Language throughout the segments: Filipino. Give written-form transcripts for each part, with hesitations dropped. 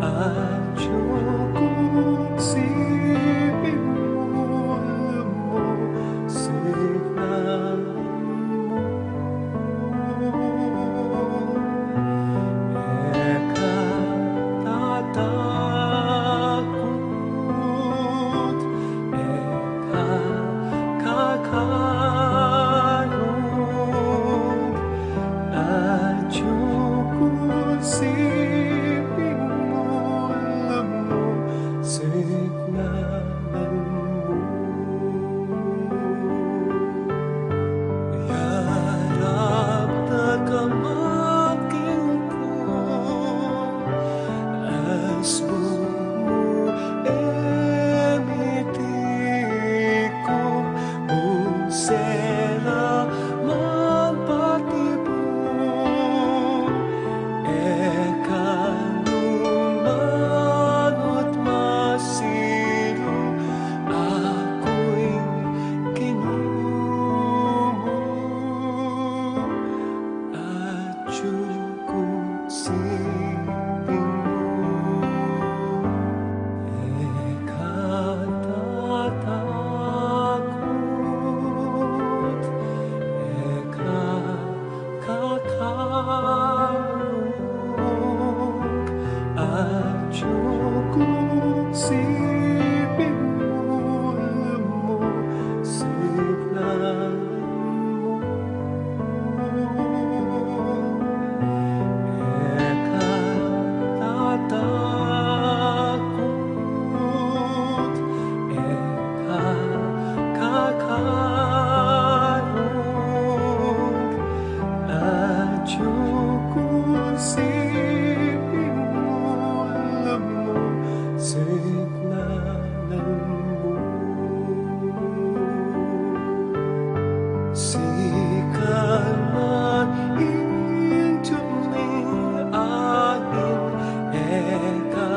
at yung kung sipin mo, alam mo, signan mo. Eka tatakot, eka kakarong, at yung kung sipin mo, alam mo, signan mo. Yarap na kamaking ko, as bumo emiti ko, bunsela man patibong, eka numanot masiro, ako'y kinumo, at yung kung sipin mo. Eka tatakot, eka kakarong, at yung kung sipin mo, alam mo, signan mo. Eka tatakot, eka kakarong, at yung kung sipin mo, alam mo, signan mo. Sikat man intuming ahin, eka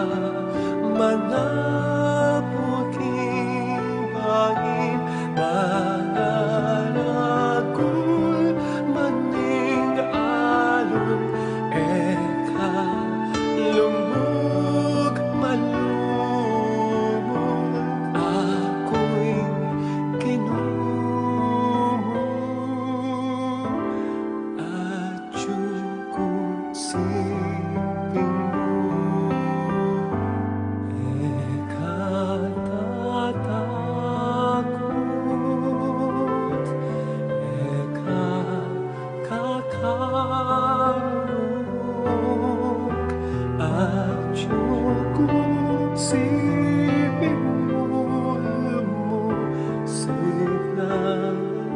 manapuking bahin, manaragul maning alon, eka lumug malumog, ako'y kinumo, at yung kung sipin mo. Eka tatakot, eka kakarong, at yung kung sipin mo, alam mo, signan mo.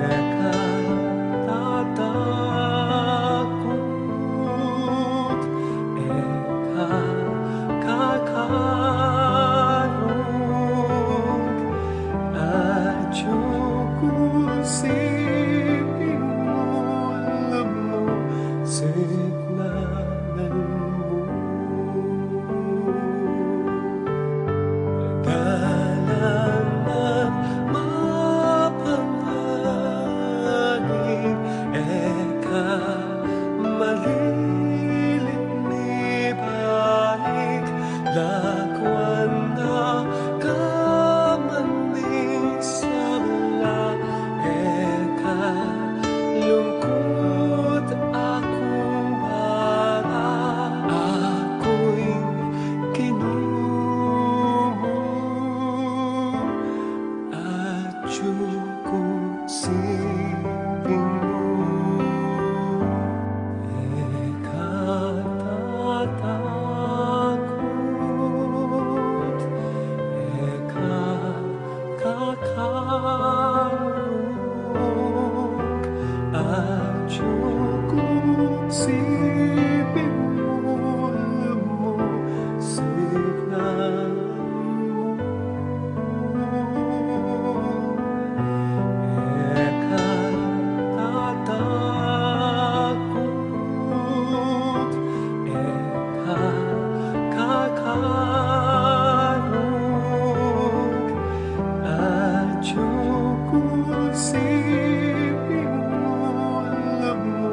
Eka tatakot, eka kakarong, at yung kung sipin mo, alam mo, signan mo. Dalangan mapanganib, eka malilim ni balik, lakwan na kamaning sabla, eka lungkot akong bara, ako'y kinumo, at yung kung sipin mo. Eka tatakot, eka kakarong, at yung kung sipin mo, alam mo, signan mo. Eka tatakot, eka kakarong, at yung kung sipin mo, alam mo,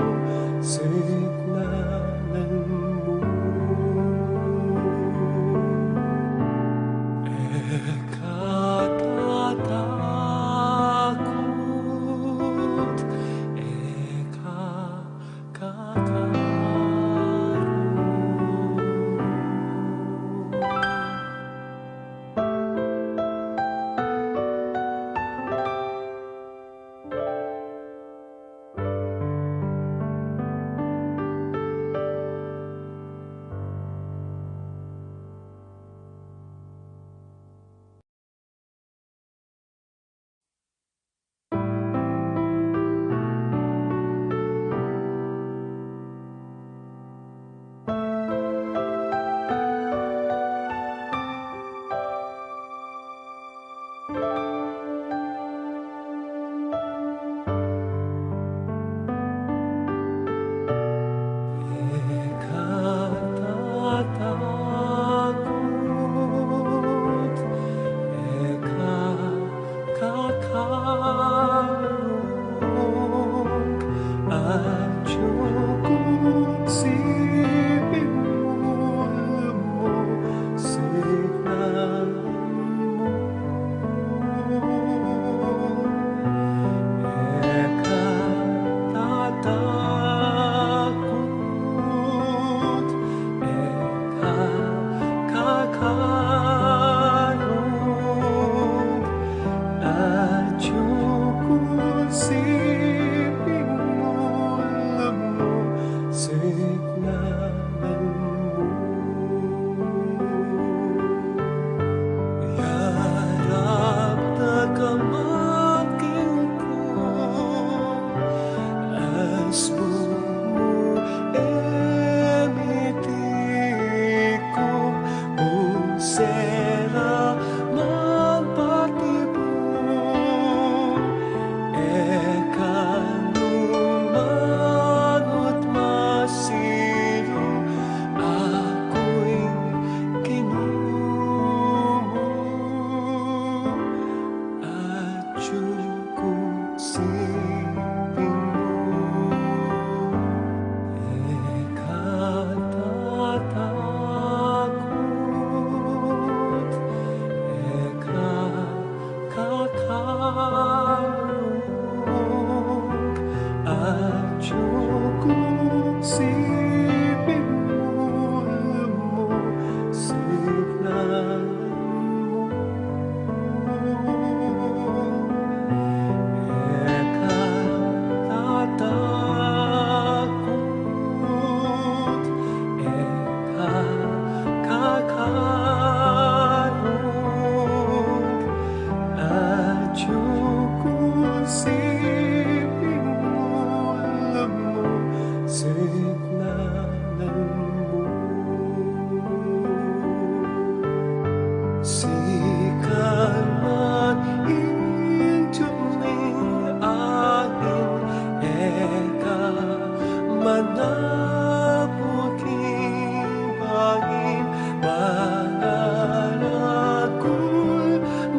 manapuking bangin mangalagul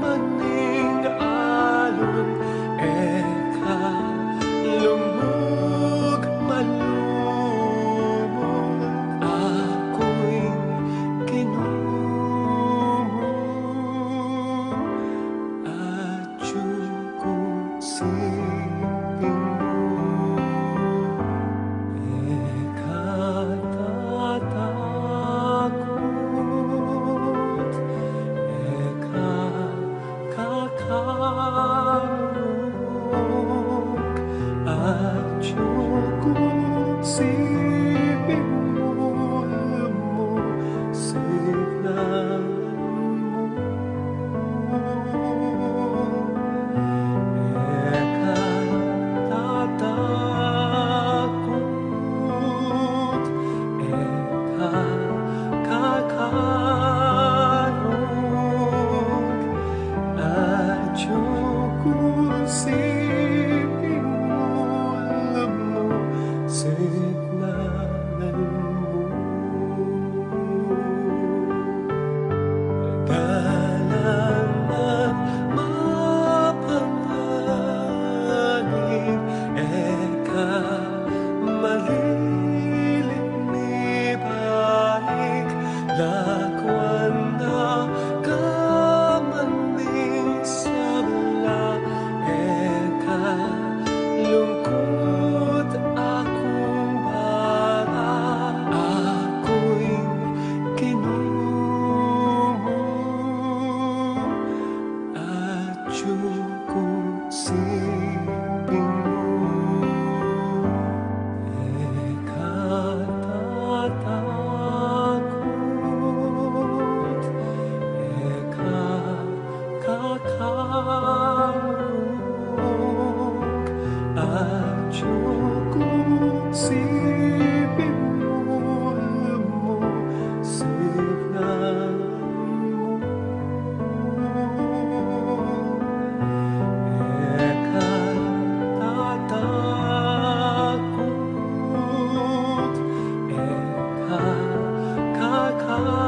maning alon eka lumug malumog ako'y kinumo at siyukong siping mo tatakot eka kakarunong at siyukong siping mo signan eka tatakot eka kakarunong at siyukong siping mo signan mo dalangan mapanganib eka malilit ni balik lakwan na kamaning sabla eka lungkot akong bara ako'y kinumo at siyukong siping mo eka tatakot eka kakarunong at siyukong siping mo signan eka tatakot eka kakarunong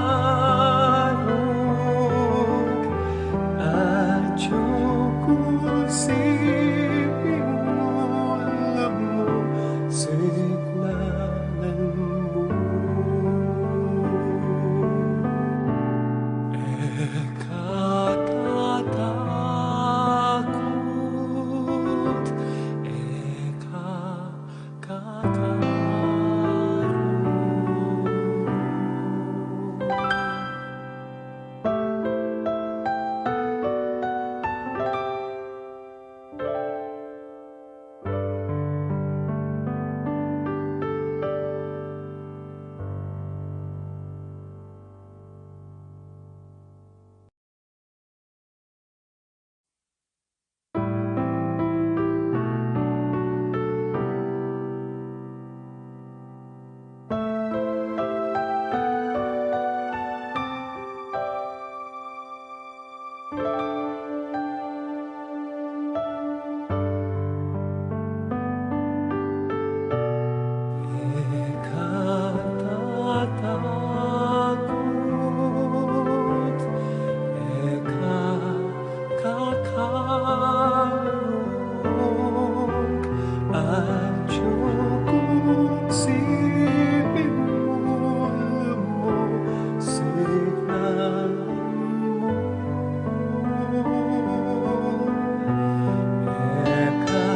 at siyukong siping mo signan mo eka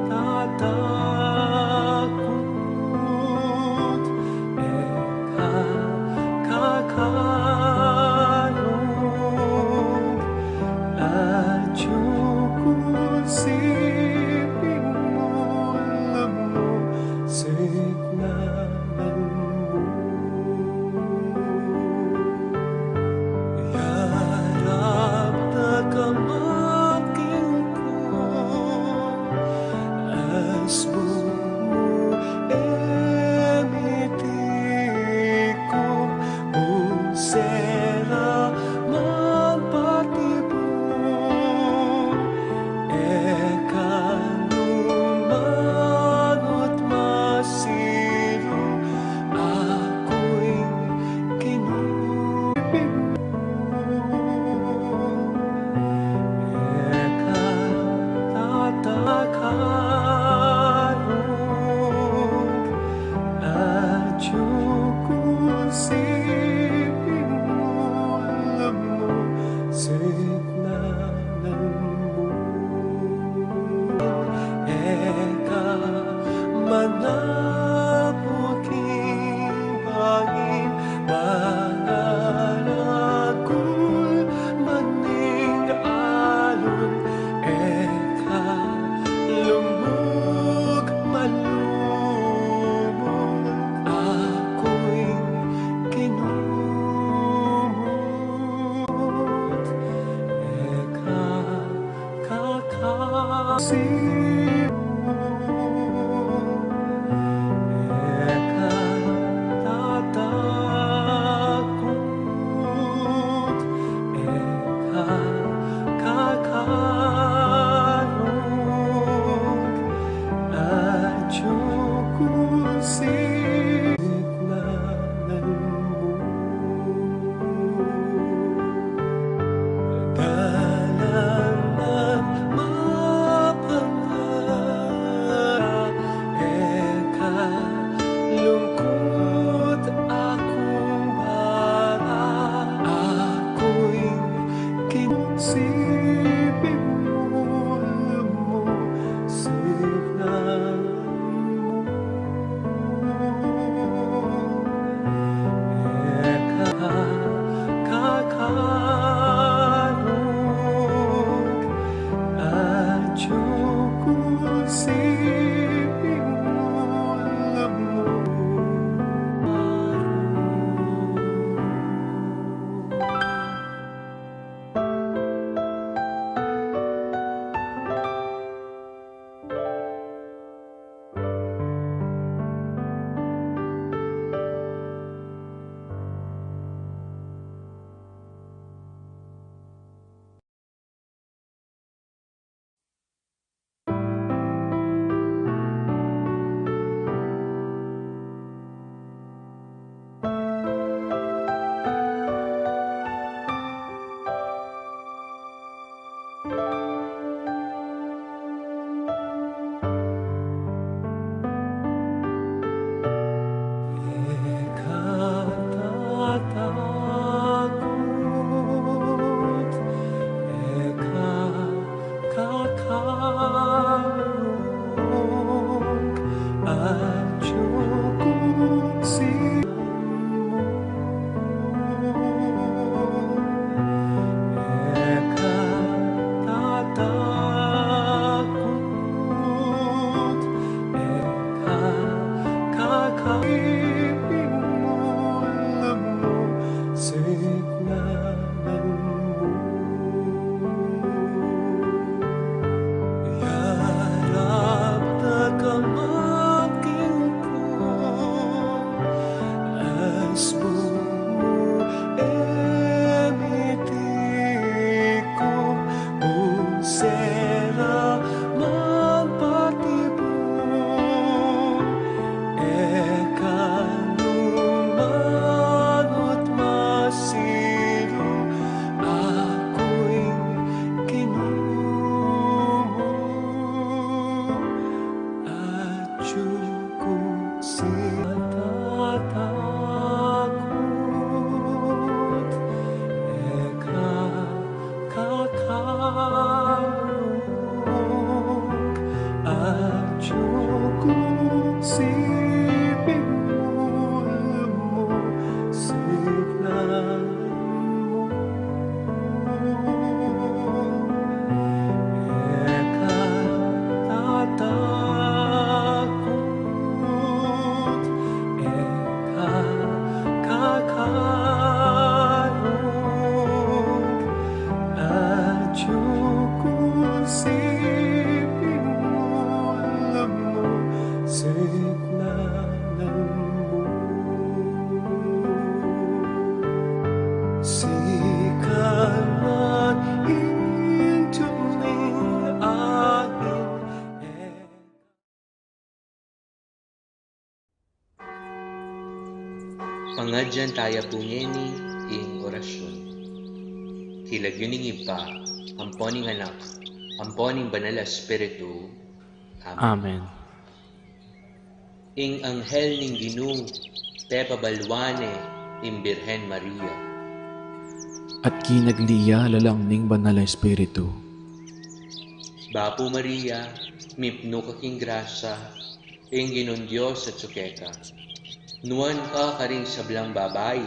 tatakot eka see Pangadyan tayo pungeni ing orasyon. Hilagyuning iba, amponing anak, amponing banal na espiritu. Amen. Amen. Ing anghel ning Ginoo, te pabalwane ing Birhen Maria. At kinagliya lalang ning banal na espiritu. Bapo Maria, mipno kaking grasa, ing Ginon Diyos at sukeka. Nuan ka karing sablang babae,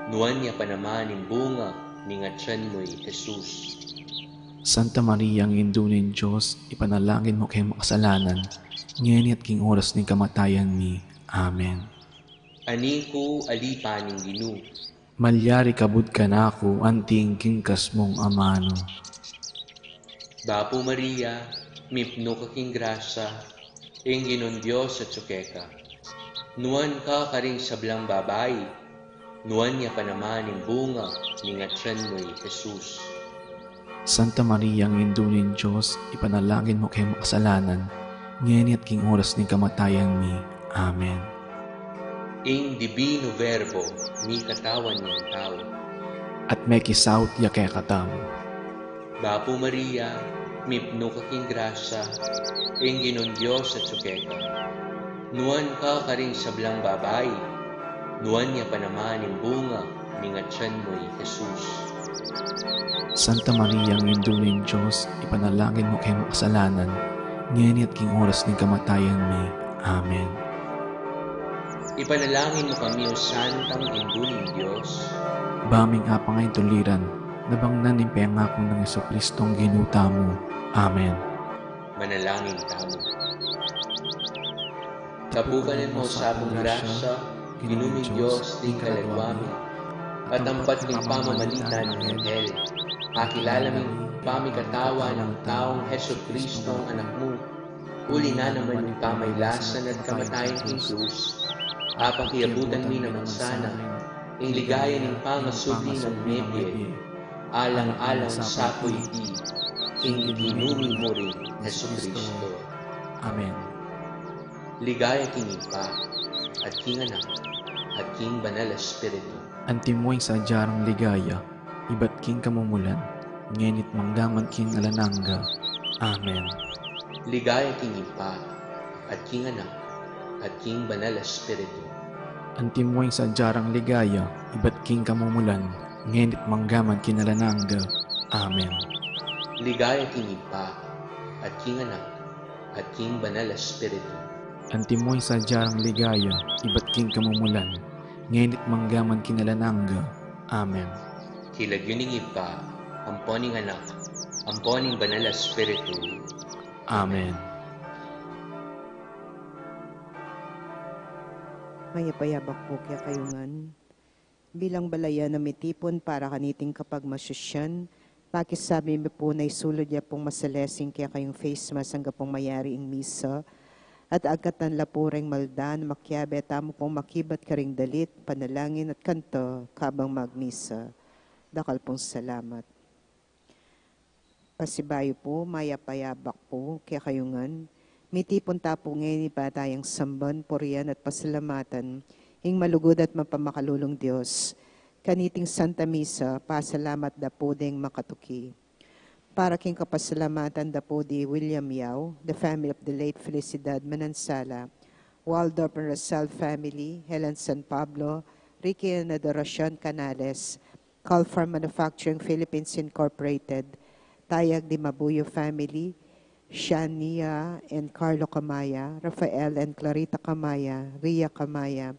nuan niya pa naman ing bunga, ningatsan mo'y Jesus. Santa Maria, ang indunin Diyos, ipanalangin mo kay makasalanan, ngayon at king oras ng kamatayan mi. Amen. Ani ko alipaning Ginoo. Malyari kabud ka na ako, anting kingkas mong amano. Bapo Maria, mipno kaking grasa, ing Ginon Diyos at sukeka. Nuan ka karing sablang babae, nuan niya pa naman ing bunga, ningatsan mo'y Jesus. Santa Maria, ang indunin Diyos, ipanalangin mo kay makasalanan, ngayon at king oras ng kamatayan mi. Amen. Ing divino verbo, mi katawan niyang tao. At may kisaut ya kaya katam. Bapo Maria, mipno kaking grasya, ing ginon Diyos at sukeka. Nuan ka karing sablang babae, nuan niya pa naman yung bunga, ningatsan mo'y Jesus. Santa Maria, ang induling Diyos, ipanalangin mo kayo makasalanan, ngayon at king oras ng kamatayan mi. Amen. Ipanalangin mo kami o Santang Induling Diyos. Baming apang ay tuliran, nabangnan ng pangako ng Jesucristong ginuta mo. Amen. Manalangin tamo. Kapukanan mo sa among grasya, ginuming Diyos ng kalagwami, at ampat ng pamamalitan ng Anghel, akilala ming pamikatawa ng taong Jesucristo ang anak mo, uli na naman yung pamaylasan at kamatayan ng krus, apakiabutan mi naman sana, ang ligaya ng pangasubli ng nebye, alang-alang sa iti, king ginuming mo rin Jesucristo. Amen. Ligaya king Ipa, at king Anak, at king Banal Espiritu. Antimoy sa jarang ligaya, iba't king kamumulan, ngenit manggaman king alananga. Amen. Ligaya king Ipa, at king Anak, at king Banal Espiritu. Antimoy sa jarang ligaya, iba't king kamumulan, ngenit manggaman king alananga. Amen. Ligaya king Ipa, at king Anak, at king Banal Espiritu. Antimoy sa jarang ligaya, iba't king kamumulan, ngenit manggaman kinalananga. Amen. Kilagyoning Ipa, amponing Anak, amponing Banal Espiritu. Amen. Mayapayabak po kaya kayungan. Bilang balaya na mitipon para kaniting kapag masusyan, pakisabi mo po na isulod niya pong masalesing kaya kayong face mask hanggang pong mayari ing misa. At agatan lapureng maldan, makyabe, tamo pong makibat karing dalit, panalangin at kanto, kabang magmisa. Dakal pong salamat. Pasibayo po, mayapayabak po, kaya kayungan, mitipon tapo ngayon ibatayang samban, purian at pasalamatan, ing malugod at mapamakalulong Diyos. Kaniting Santa Misa, pasalamat da po ding makatuki. Para king kapasalamatan da po di William Yao, the family of the late Felicidad Manansala, Waldorf and Rosal family, Helen San Pablo, Ricky and Adoracion Canales, Calfar Manufacturing Philippines Incorporated, Tayag di Mabuyo family, Shania and Carlo Camaya, Rafael and Clarita Camaya, Ria Camaya,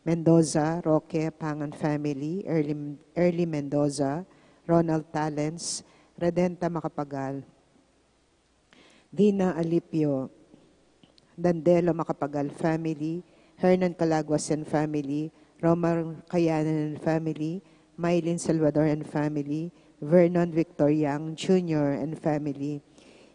Mendoza, Roque, Pangan family, Early Mendoza, Ronald Talents, Redenta Macapagal, Dina Alipio, Dandelo Macapagal family, Hernan Calaguas and family, Romar Kayanan and family, Mylene Salvador and family, Vernon Victor Yang Jr. and family,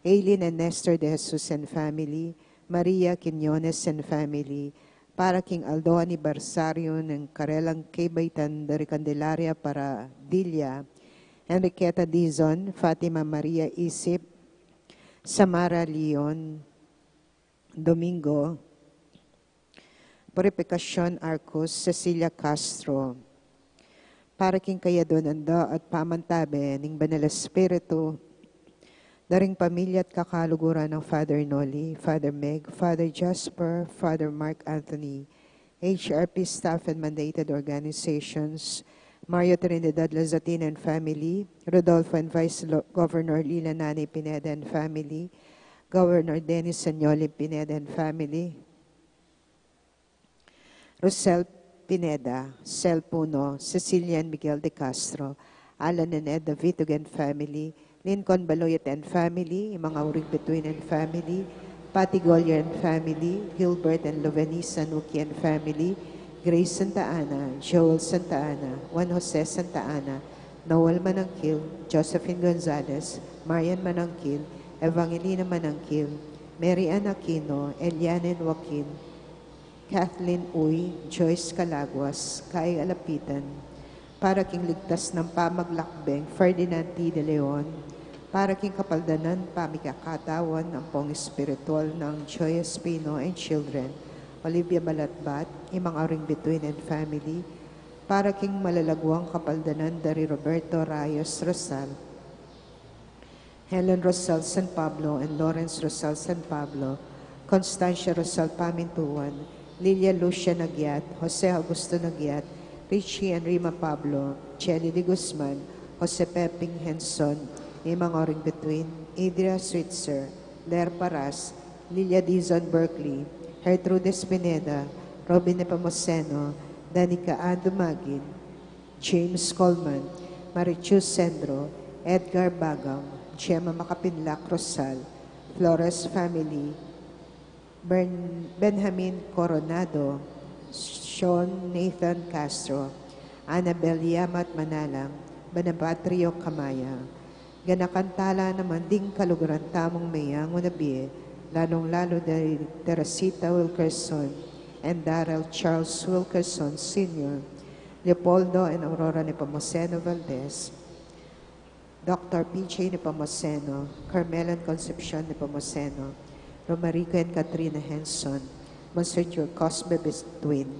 Aileen and Nestor de Jesus and family, Maria Quinones and family, para King Aldo Aniversario ng Karelang Kaybaitan de Candelaria para Dilia, Enriqueta Dizon, Fatima Maria Isip, Samara Leon, Domingo, Purificacion Arcos, Cecilia Castro, para king kayadon anda at pamantabe ning Banal Espiritu, daring pamilya at kakaluguran ng Father Noli, Father Meg, Father Jasper, Father Mark Anthony, HRP staff and mandated organizations, Mario Trinidad Lazatina and family, Rodolfo and Vice Governor Lila Nani Pineda and family, Governor Dennis Sanyoli Pineda and family, Rosel Pineda, Sel Puno, Cecilian Miguel de Castro, Alan and Ed Davitug and family, Lincoln Baloyet and family, mga Urig Between and family, Patty Golyer and family, Gilbert and Lovenice Sanuki and family, Grace Santa Ana, Joel Santa Ana, Juan Jose Santa Ana, Noel Manangkil, Josephine Gonzalez, Marian Manangkil, Evangelina Manangkil, Mary Ann Aquino, Elianen Joaquin, Kathleen Uy, Joyce Calaguas, Kai Alapitan, para king ligtas ng pamaglakbeng, Ferdinand T. De Leon, para king kapaldanan pamikakatawan ang pong espiritual ng Joy Espino and children, Olivia Balatbat, imang aring between and family, para king malalagwang kapaldanan dari Roberto Rayos Rosal, Helen Rosal San Pablo and Lawrence Rosal San Pablo, Constancia Rosal Pamintuan, Lilia Lucia Nagyat, Jose Augusto Nagyat, Richie and Rima Pablo, Chelly de Guzman, Jose Peping Henson, imang oring between, Adria Switzer, Ler Paras, Lilia Dizon Berkeley, Gertrudes Pineda, Robin Nepomuceno, Danica Andumagin, James Coleman, Marichus Sendro, Edgar Bagam, Gemma Makapinlac Rosal, Flores Family, Benjamin Coronado, Sean Nathan Castro, Annabel Yamat Manalang, Banapatrio Kamaya, ganakantala naman ding kaluguran tamong mayang unabi, lalong-lalo dari Teresita Wilkerson and Darrell Charles Wilkerson Sr., Leopoldo and Aurora Nepomuceno Valdez, Dr. P.J. Nepomuceno, Carmela and Concepcion Nepomuceno, Romarico and Katrina Henson, Monsignor Cosme Betwin,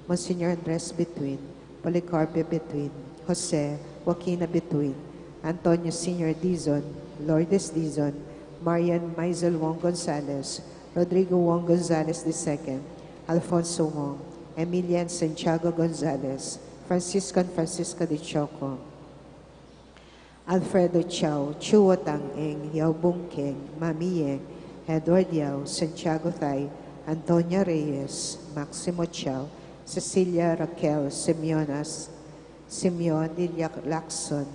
Monsignor Andres Betwin, Policarpe Betwin, Jose Joaquina Betwin, Antonio Sr. Dizon, Lourdes Dizon, Marian Maisel Wong Gonzalez, Rodrigo Wong Gonzalez II, Alfonso Wong, Emilian Santiago Gonzalez, Francisco and Francisca de Choco, Alfredo Chow, Chuo Tang-eng, Yao Bungkeng, Mami Yeng, Edward Yao, Santiago Thay, Antonia Reyes, Maximo Chow, Cecilia Raquel Semionas, Simeon Lilia Lacson,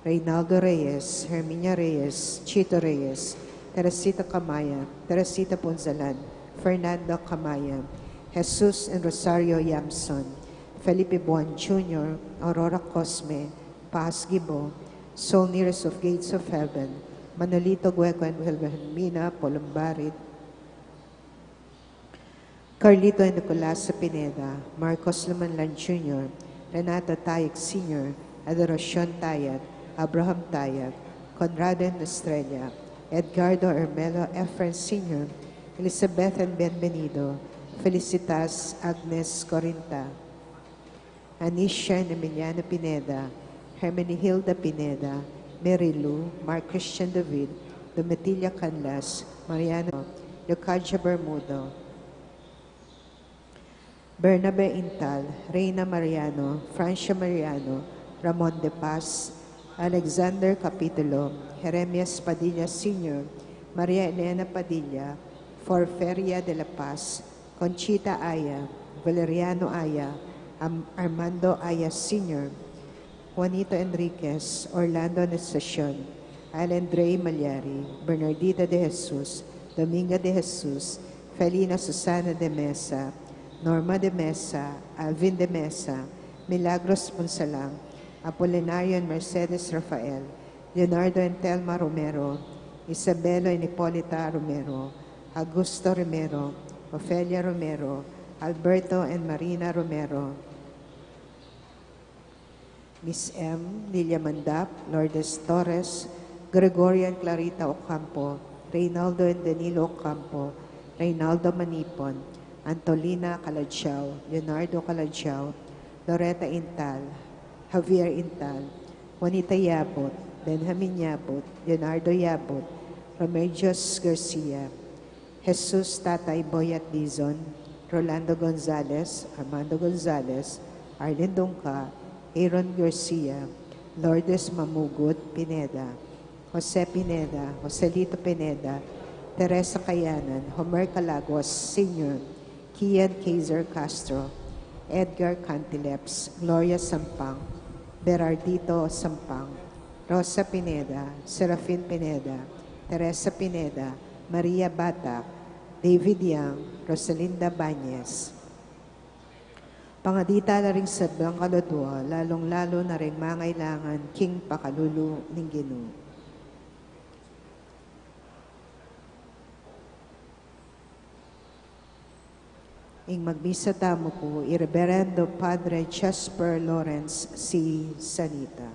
Reynaldo Reyes, Herminia Reyes, Chito Reyes, Teresita Camaya, Teresita Punzalan, Fernando Camaya, Jesus and Rosario Yamson, Felipe Buon Jr., Aurora Cosme, Paz Gibo, Soul Nearest of Gates of Heaven, Manolito Gueco and Wilhelmina Polumbarit, Carlito and Nicolasa Pineda, Marcos Lamanlan Jr., Renata Tayag Sr., Adoracion Tayag, Abraham Tayag, Conrado and Estrella, Edgardo Hermelo Efren Sr., Elizabeth and Benvenido, Felicitas Agnes Corinta, Anisha and Emiliana Pineda, Hermenihilda Pineda, Mary Lou, Mark Christian David, Domitilla Canlas, Mariano, Leocadia Bermudo, Bernabe Intal, Reina Mariano, Francia Mariano, Ramon de Paz, Alexander Capitulo, Jeremias Padilla Sr., Maria Elena Padilla, Forferia de la Paz, Conchita Aya, Valeriano Aya, Armando Aya Sr., Juanito Enriquez, Orlando Anastacion, Alan Dre Malyari, Bernardita de Jesus, Dominga de Jesus, Felina Susana de Mesa, Norma de Mesa, Alvin de Mesa, Milagros Ponsalang, Apolinario and Mercedes Rafael, Leonardo and Telma Romero, Isabelo and Hipolita Romero, Augusto Romero, Ofelia Romero, Alberto and Marina Romero, Miss M. Lilia Mandap, Lourdes Torres, Gregoria and Clarita Ocampo, Reynaldo and Danilo Ocampo, Reynaldo Manipon, Antolina Caladzao, Leonardo Caladzao, Loretta Intal, Javier Intal, Juanita Yabot, Benjamin Yabot, Leonardo Yabot, Remedios Garcia, Jesus Tatay Boyat Dizon, Rolando Gonzalez, Armando Gonzalez, Arlen Dongka, Aaron Garcia, Lourdes Mamugut Pineda, Jose Pineda, Joselito Pineda, Teresa Kayanan, Homer Calagos Sr., Kian Kaiser Castro, Edgar Cantileps, Gloria Sampang, Berardito Sampang, Rosa Pineda, Serafin Pineda, Teresa Pineda, Maria Batak, David Yang, Rosalinda Banyes. Pangadita na rin sa Bangkalodwa, lalong-lalo na rin mangailangan king pakalulu ng Ginoo. Ing magbisa tamo po, Reverendo Padre Jasper Lawrence C. Sanita.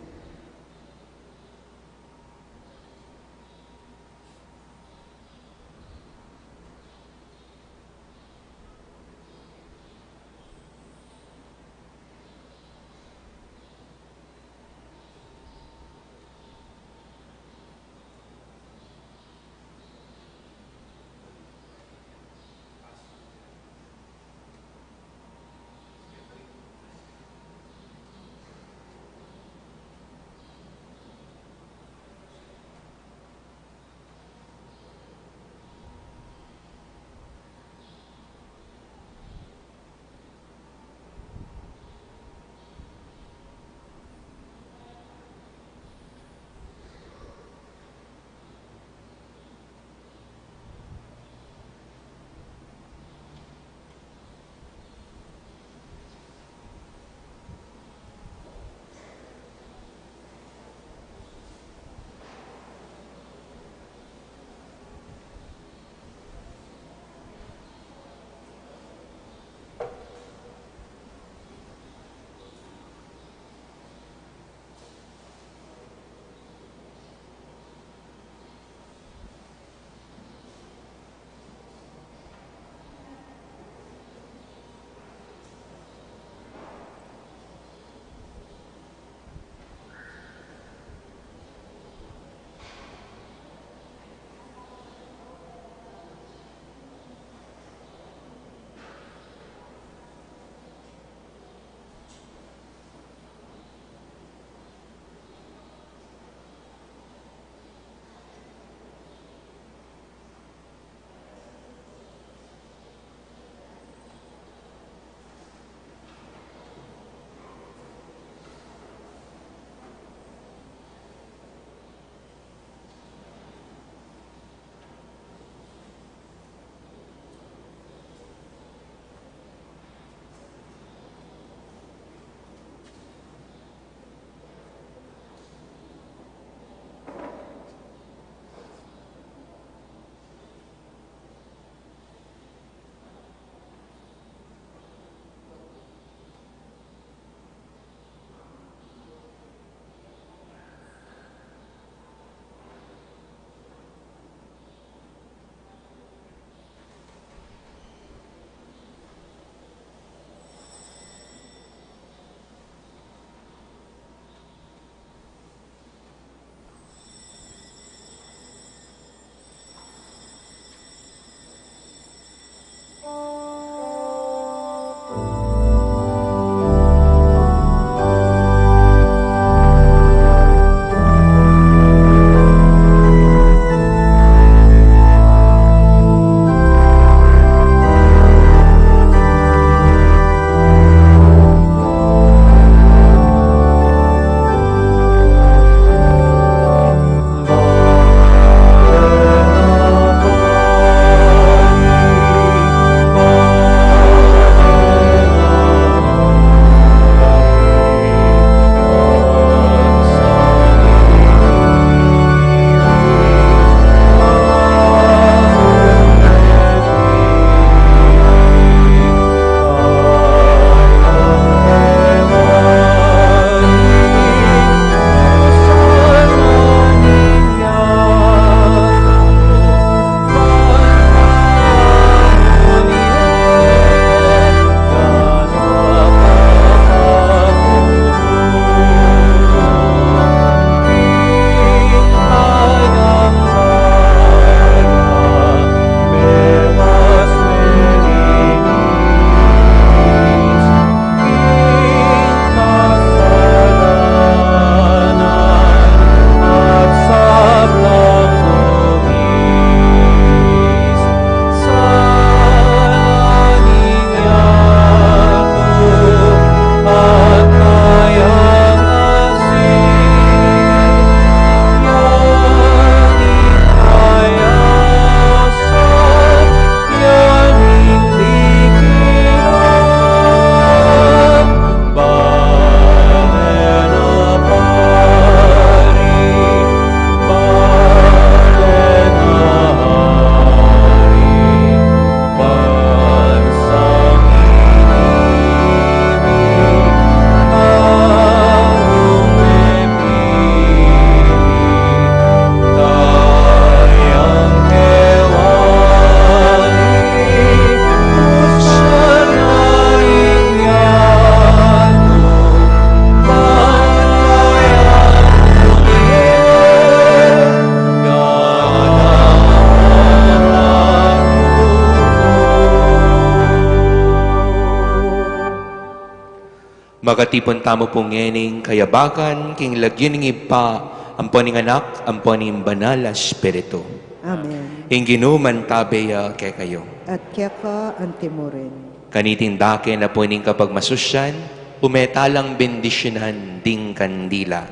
Magatipon tamo pong ngening kayabakan, king lagyan ng ipa, amponing anak, amponing banal a Espiritu. Amen. Ing ginuman tabeya kay kayo. At kaya ka antimurin. Kaniting dake na po ning kapag masusyan, umetalang bendisyonan ding kandila.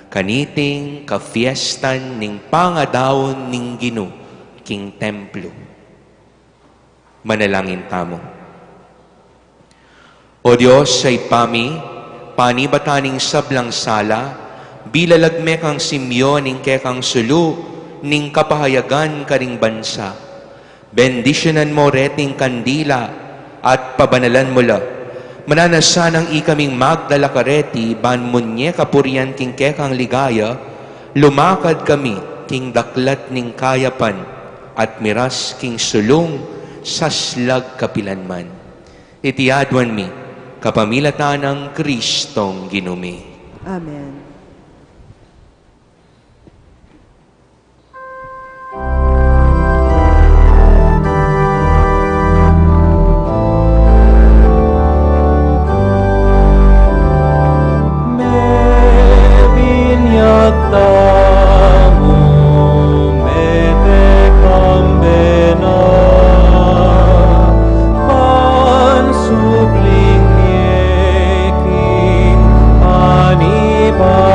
Kaniting kafiestan ning pangadawon ning Ginu, king templo. Manalangin tamo. O Diyos, sa ipami, panibataning sablang sala, bilalagme kang Simeon ning kekang sulu, ning kapahayagan karing bansa. Bendisyonan mo reting kandila, at pabanalan mo la. Mananasanang ikaming magdala kareti, banmunye kapurian king kekang ligaya, lumakad kami king daklat ning kayapan, at miras king sulong saslag kapilanman. Itiadwan mi, kapamilatan ng Kristong ginumi. Amen. Pansubling yeking, anibay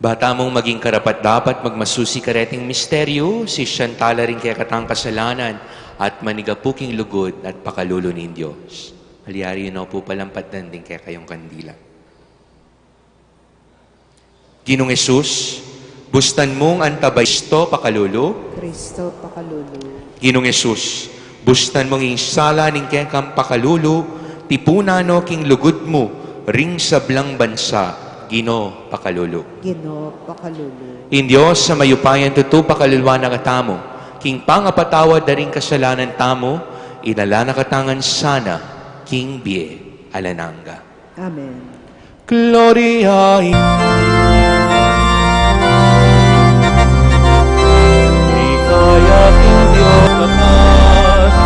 Bata mong maging karapat-dapat magmasusi kareting misteryo, si Shantala rin kaya katang kasalanan, at manigapuking lugod at pakalulo ni Diyos. Halyari yun po palampatan din kaya kayong kandila. Ginong Jesus, bustan mong antabay Kristo pakalulo. Kristo pakalulu. Ginong Jesus, bustan mong insala ning kekang pakalulo, tipunano king lugod mo, ring sablang bansa, Gino pakalulo. Gino pakalulu. In Diyos sa mayupayan tutu pakalulwa na katamo, king pangapatawad na ring kasalanan tamo, inala na katangan sana, king bie alananga. Amen. Gloria in Kaya king Diyos katasan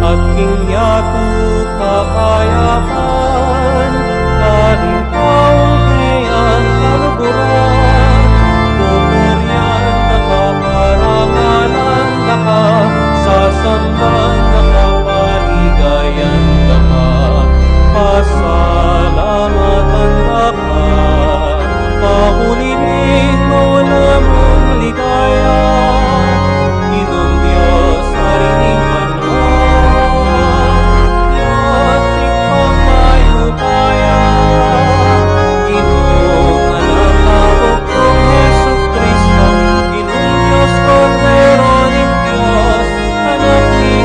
at king yaku kakayapan kahit taong kayang kaluguran pupuryan nakaparangalan naka sasamban nakapaligayan naka pasalamatan naka paulinin mo lamang ligaya Ginong Diyos harining banal Diyos ikpang mayupaya Ginong anak abog kong Yesu Kristo Ginong Diyos Kordero ng Diyos anak ni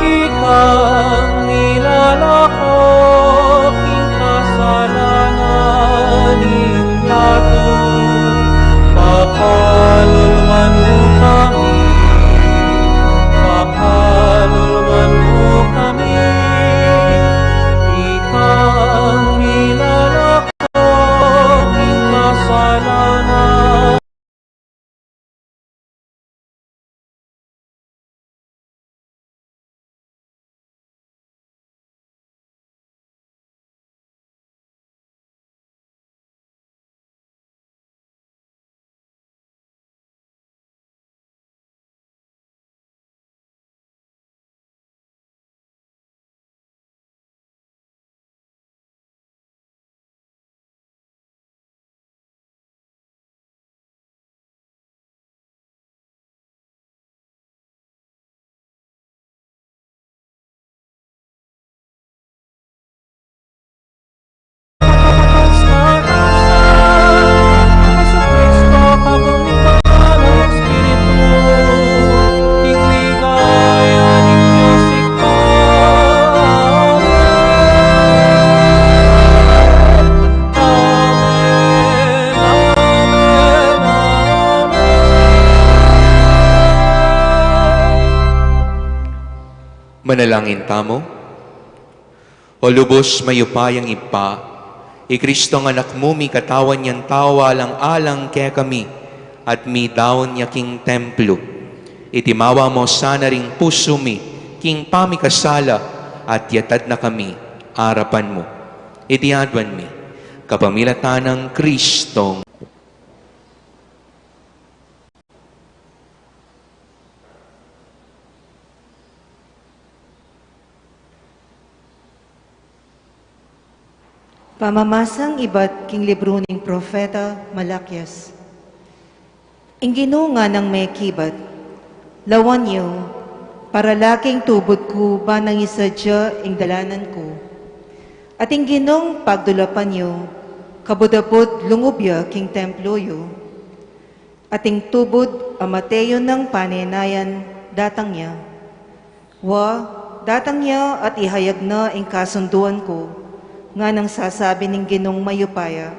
Ikang nilalakok ing kasalanan inyatu pakalulman mo kami pakalulman mo kami ikang nilalakok ing kasalanan Manalangin tamo. O lubos mayupayang ipa, Kristo ng anak mo, mi katawan niyang tawa alang-alang kaya kami, at mi daon niya king templo. Itimawa mo sana ring puso mi, king pamikasala, at yatad na kami, arapan mo. Itiadwan mi, kapamilatan ng Kristong Pamamasang iba't king libro ning Propeta Malakias. Inggino nga ng may kibat, lawan niyo, para laking tubod ko ba nang isadya ing dalanan ko. At ingginong pagdulapan niyo, kabudabod lungubya king templo yo. Ating tubod amateyo ng panenayan datang niya. Datang niya at ihayag na ing kasunduan ko, nga nang sasabi ning ginong mayupaya,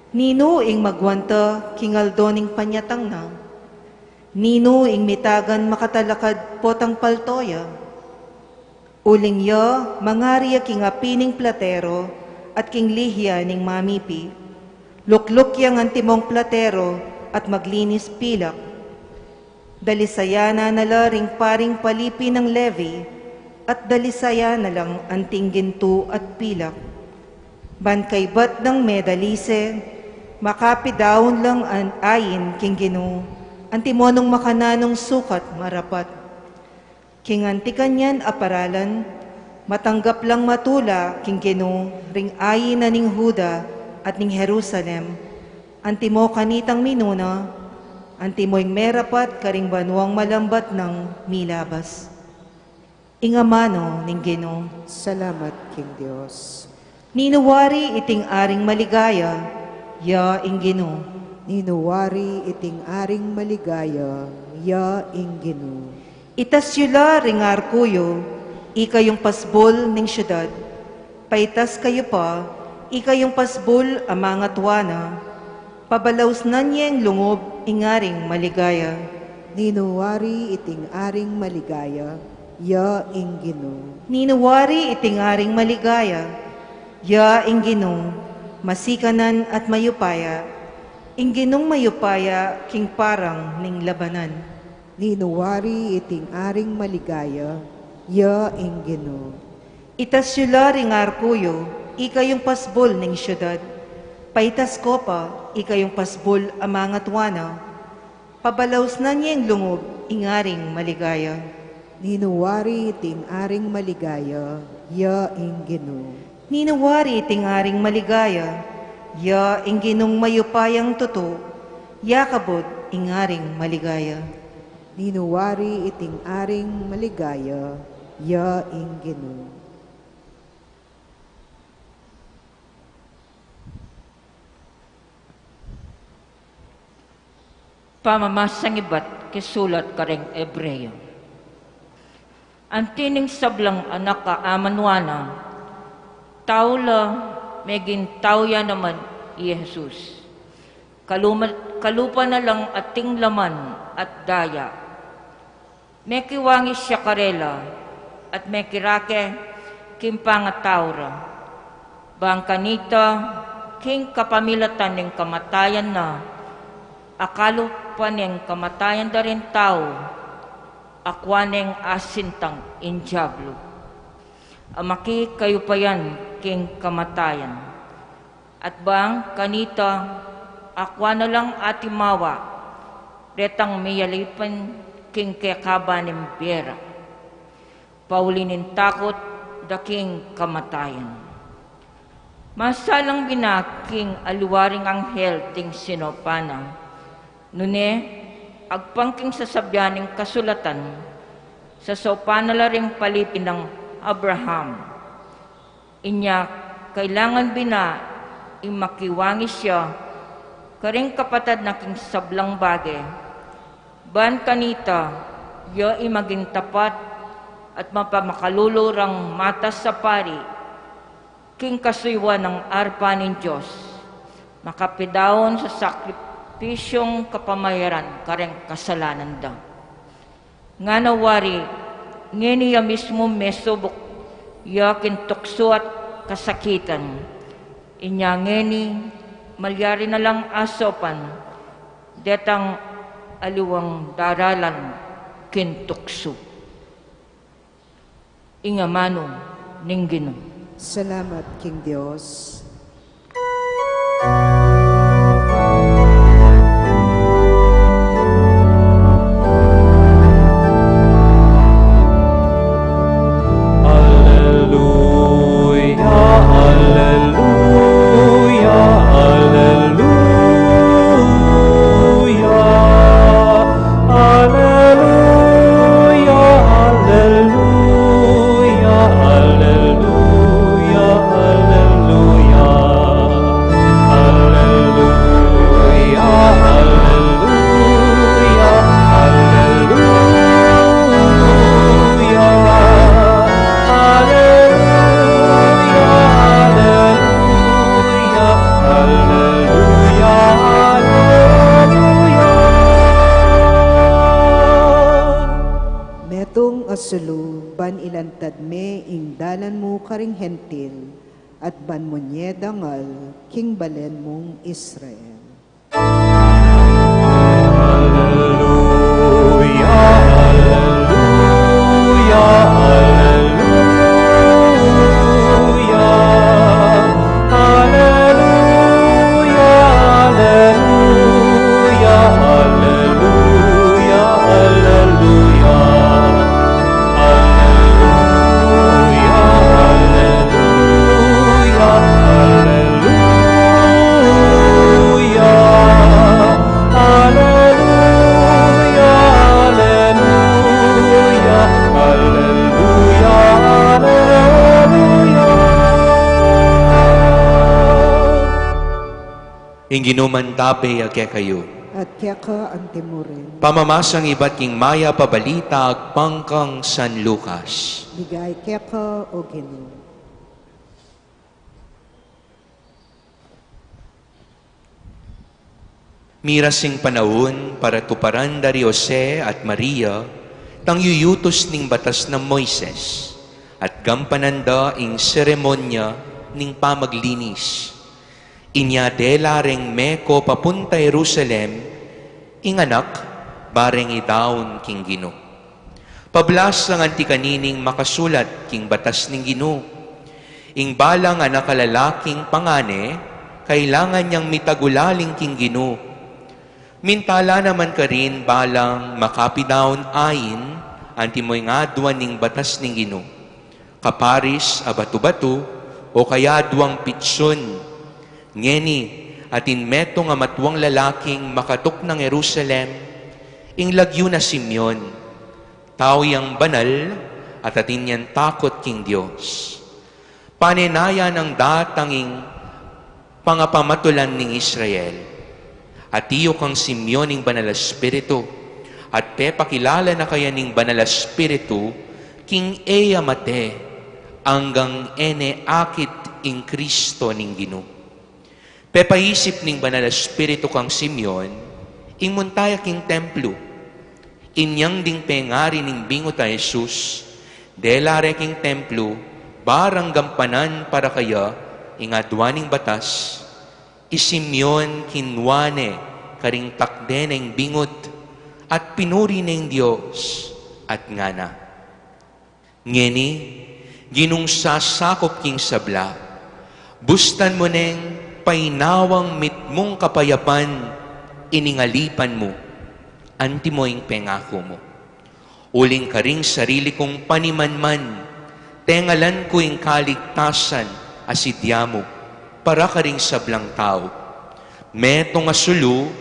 nino ing magwanta kingaldo ning panyatang na, nino ing mitagan makatalakad potang paltoya, uling yo mangariya king apining platero at king lihya ning mamipi, lukluk yang antimong platero at maglinis pilak, dalisayana nala ring paring palipi ng Levi at dalisaya na lang anting ginto at pilak. Bankaybat ng medalise, makapidawon lang ang ayin king Ginoo, antimonong makananong sukat marapat. King antikanyan aparalan, Matanggap lang matula king Gino, ring ayi na ning Huda at ning Jerusalem, anti mo kanitang minuna, anti mo'y merapat karing banuang malambat ng milabas. Ingamano ning Gino, Salamat, King Diyos. ninuwari iting aring maligaya, ya ing Gino. Ninuwari iting aring maligaya, ya Inginu. Itas yula ring arkuyo, ikayong pasbol ning syudad. Paitas kayo pa, ikayong pasbol amang atwana. Pabalaws na niyang lungob, ingaring maligaya. Ninuwari iting aring maligaya, ya Inginu. Ninuwari iting aring maligaya, ya Ingino, masikanan at mayupaya. Inginong mayupaya, king parang ning labanan. Ninuwari iting aring maligaya, ya Inginu. Itas yula ring arkuyo, ikayong pasbol ning syudad. Paitas ko pa, ikayong pasbol amang atwana. Pabalaws na niyang lungob, ingaring maligaya. Ninuwari iting aring maligaya, ya Inginu. Ninuwari iting aring maligaya, ya inginong mayupayang tuto, yakabod ingaring maligaya. Ninuwari iting aring maligaya, ya Inginu. Pamamasang iba't kisulat kareng Ebreyo. Antining sablang anak ka amanwana, taula megin tauya naman i Jesus. Kalupa na lang ating laman at daya. Mekiwangi siya karela at mekirake kimpangatawra. Bangkanita king kapamilatan ng kamatayan na, akalo pa ng kamatayan da rin tao, akwaneng asintang injablo. Amaki kayo pa yan king kamatayan. At bang kanita, akwa na lang atimawa, retang mayalipan king kekaba ng biyera. Paulinin takot daking kamatayan. Masalang binaking aluwaring anghel ting sinopana. Nune, agpangking sasabyaning kasulatan, sa sopana la ring palipin ng Abraham. Inya, kailangan bina imakiwangi siya, karing kapatad na king sablang bagay. Ban kanita, yo imaging tapat at mapamakalulurang matas sa pari, king kasuywa ng arpa ng Diyos, makapidawon sa sakripisyong kapamayaran kareng kasalanan da. Nga nawari, ngeni ya mismo mesubok, ya kintukso at kasakitan. Inya ngeni, malyari na lang asopan, detang aliwang daralan kintukso. Ingamano ninggino. Salamat, King Diyos. Asulu, ban ilantad me, ing dalan mo karing hentil, at ban mo nye dangal, king balen mong Israel. Hallelujah. Inginuman tabe ake kayo. At kaya ka ang timurin. Pamamasang iba't king maya pabalita agpangkang San Lucas. Bigay kaya ka o Ginoo. Mirasing panahon para tuparan dari Jose at Maria tang yuyutos ning batas ng Moises at gampananda ing seremonya ning pamaglinis. Inyadela reng meko papunta Jerusalem, inganak bareng idaon king Ginoo. Pablas ang antikanining makasulat king batas ning Ginoo. Ing balang anak kalalaking pangane, kailangan niyang mitagulaling king Ginoo. Mintala naman ka rin balang makapidaon ayin, antimoy nga duwan ning batas ning Ginoo. Kaparis a batu-batu o kaya duwang pitson. Ngeni, atin meto nga matwang lalaking makatok ng Jerusalem, ing lagyo na Simeon, tao yang banal, at atin yan takot king Diyos. Panenaya ng datanging pangapamatulan ning Israel, at iyo kang Simeon ing banal espiritu, at pepakilala na kaya ning banal espiritu, king eya mate, hanggang ene akit ing Kristo ning Ginoo. Pepaisip ning banal espiritu kang Simeon, ing muntaya king templo, inyang ding pengari ning bingot a Jesus, delare king templo, barang gampanan para kaya, ing adwaning batas, isimyon kinwane, karing takde ng bingot, at pinuri ng Diyos, at ngana. Ngeni, ginung sasakop king sabla, bustan mo neng painawang mitmong kapayapan, iningalipan mo, antimoing pengako mo. Uling ka ring sarili kong panimanman, tengalan ko ing kaligtasan, asidya mo, para ka ring sablang tao. Metong asulu,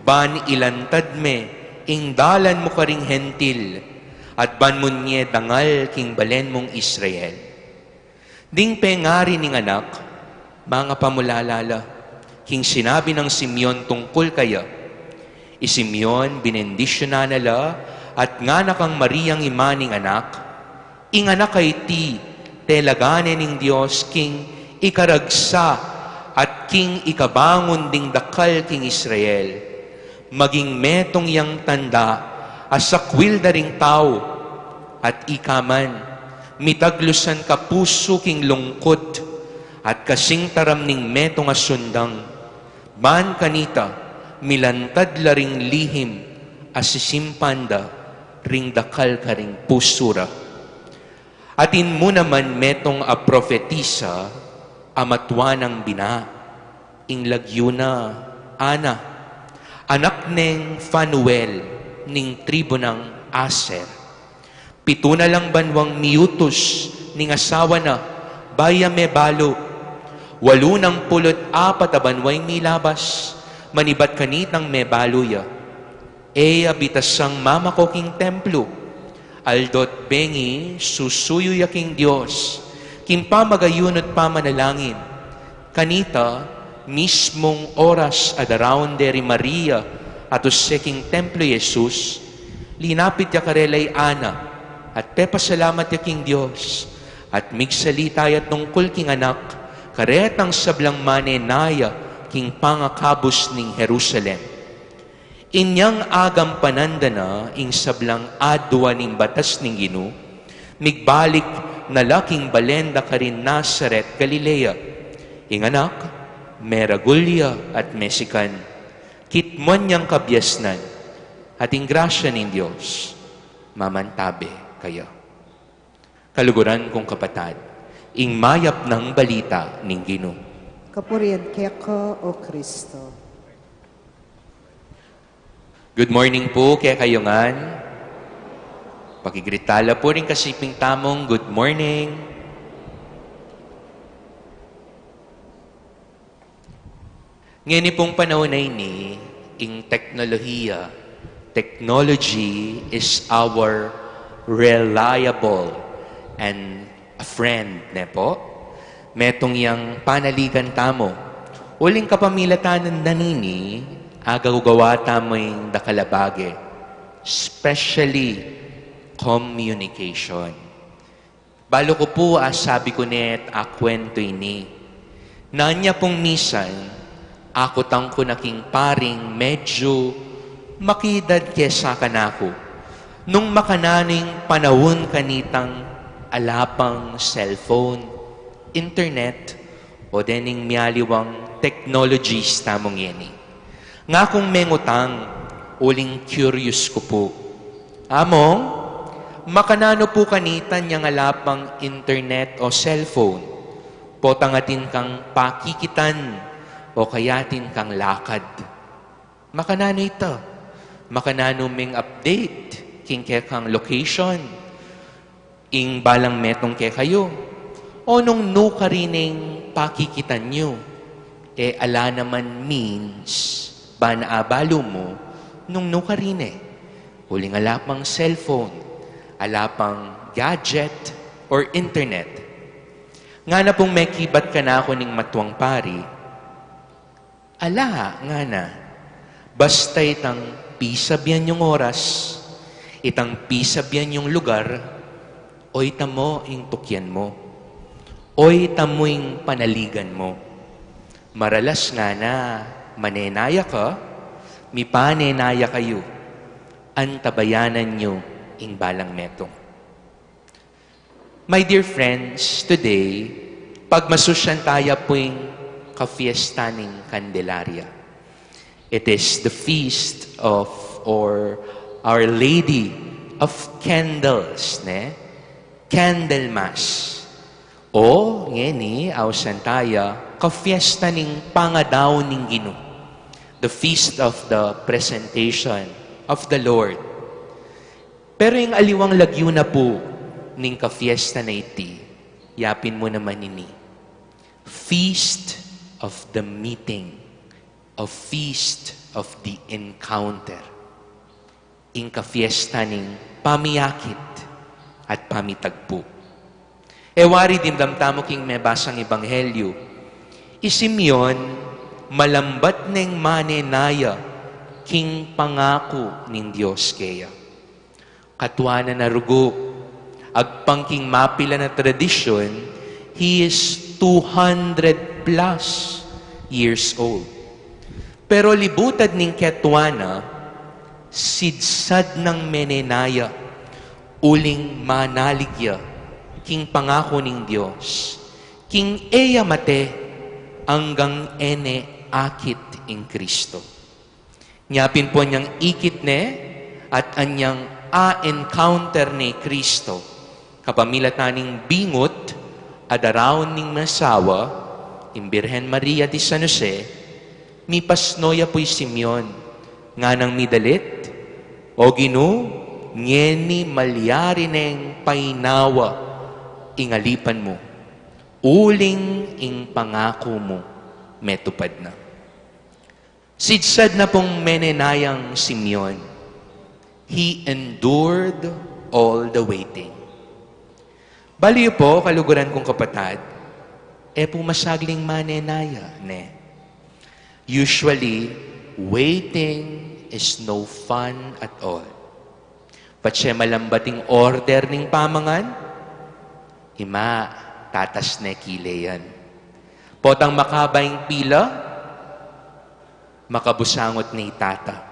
ban ilantad me, ing dalan mo ka ring hentil, at ban mo nye dangal king balen mong Israel. Ding pengari ning anak, mga pamulalala, king sinabi ng Simeon tungkol kaya, isimyon binendisyon na nala, at nga nakang Mariang imaning anak, inganak kay ti, telagane ning Diyos, king ikaragsa, at king ikabangon ding dakal king Israel, maging metong yang tanda, asakwil da ring tao, at ikaman, mitaglusan ka puso king lungkot, at kasing taram ning metong asundang, ban kanita, milantad laring lihim, asisimpanda, ring dakal ka ring pusura. Atin mo naman metong a profetisa, amatwanang bina, ing lagyo na, Ana, anak ning Fanuel, ning tribo ng Aser. 7 na lang banwang miutos, ning asawa na, baya me balo, 84 abanway milabas, manibat kanitang me baluya. Eya bitasang mama ko king templo, aldot bengi susuyo ya king Diyos, king pamagayunot pamanalangin. Kanita, mismong oras adaraon deri Maria, atos se king templo Jesus, linapit ya karelay Ana, at pepasalamat ya king Diyos, at migsalita yat tungkol king anak, karetang sablang manenaya king pangakabos ning Jerusalem. Inyang agam panandana ing sablang adwa ning batas ning Ginoo, migbalik na laking balenda karin Nazaret, Galilea. Ing anak, meragulya at mesikan, kitmon niyang kabyasnan, at ing grasya ning Diyos, mamantabe kayo. Kaluguran kong kapatid, ing mayap ng balita ning Ginoo. Kapurian kaya ka o Kristo. Good morning po kaya kayongan. Pakigritala po rin kasiping tamong good morning. Ngayon pong panahon na ini, ing teknolohiya, technology is our reliable and a friend, ne po? Metong yang panaligan tamo, Uling kapamilatanan nanini, agaw-gawa tamo'y dakalabage, especially communication. Balo ko po, sabi ko net, kwento ini. Nanya pong misan, ako tang ko naking paring medyo makidad kesa kanako. Nung makananing panahon kanitang alapang cellphone, internet, o dening miyaliwang technologies tamong yeni. Nga kung mengutang, uling curious ko po. Among, makanano po kanitan niyang alapang internet o cellphone, potangatin kang pakikitan o kayatin kang lakad. Makanano ito? Makanano ming update, king kang location, ing balang metong ke kayo, o nung no karining pakikitan nyo, ala naman means, ba naabalo mo, nung no karine, huling alapang cellphone, alapang gadget, or internet. Nga na pong may kibat ka na ako ning matuwang pari, nga na, basta itang pisabyan yung oras, itang pisabyan yung lugar, o itamo yung tukyan mo, o itamo yung panaligan mo. Maralas nga na, manenaya ka, mipanenaya kayo, antabayanan nyo ing balang metong. My dear friends, today, pagmasusyan tayo po yung kafiesta ng Candelaria. It is the feast of, or Our Lady of Candles, ne? Candle Mass. O, ngeni, awsan tayo, kafiesta ng pangadaw ng Ginoo. The feast of the presentation of the Lord. Pero yung aliwang lagyo na po ng kafiesta na iti, yapin mo naman ini. Feast of the meeting, of feast of the encounter. Ing kafiesta ng pamiyakit at pamitagpo. Ewari dimdamtamo king may basang ebanghelyo, isimyon malambat neng manenaya king pangako ning Diyos kaya. Katwana na rugo, agpangking mapila na tradisyon, he is 200 plus years old. Pero libutad ning Ketuana, sidsad ng menenaya, uling manaligya, king pangako ning Diyos, king eya mate, hanggang ene akit in Kristo. Nyapin po niyang ikit ne, at anyang encounter ni Kristo, kapamilataning bingot, adaraon ning masawa, imbirhen Maria di San Jose, mi pasnoya po'y Simeon, nga nang midalit, o Ginoo, ngeni malyari neng painawa, ingalipan mo, uling ing pangako mo, metupad na. Sidsad na pong menenayang Simeon, he endured all the waiting. Baliyo po, kaluguran kong kapatid, pumasagling manenaya, ne. Usually, waiting is no fun at all. Patse malambating order ning pamangan, ima, tatas ne kileyan. Potang makabayang pila, makabusangot ni tata.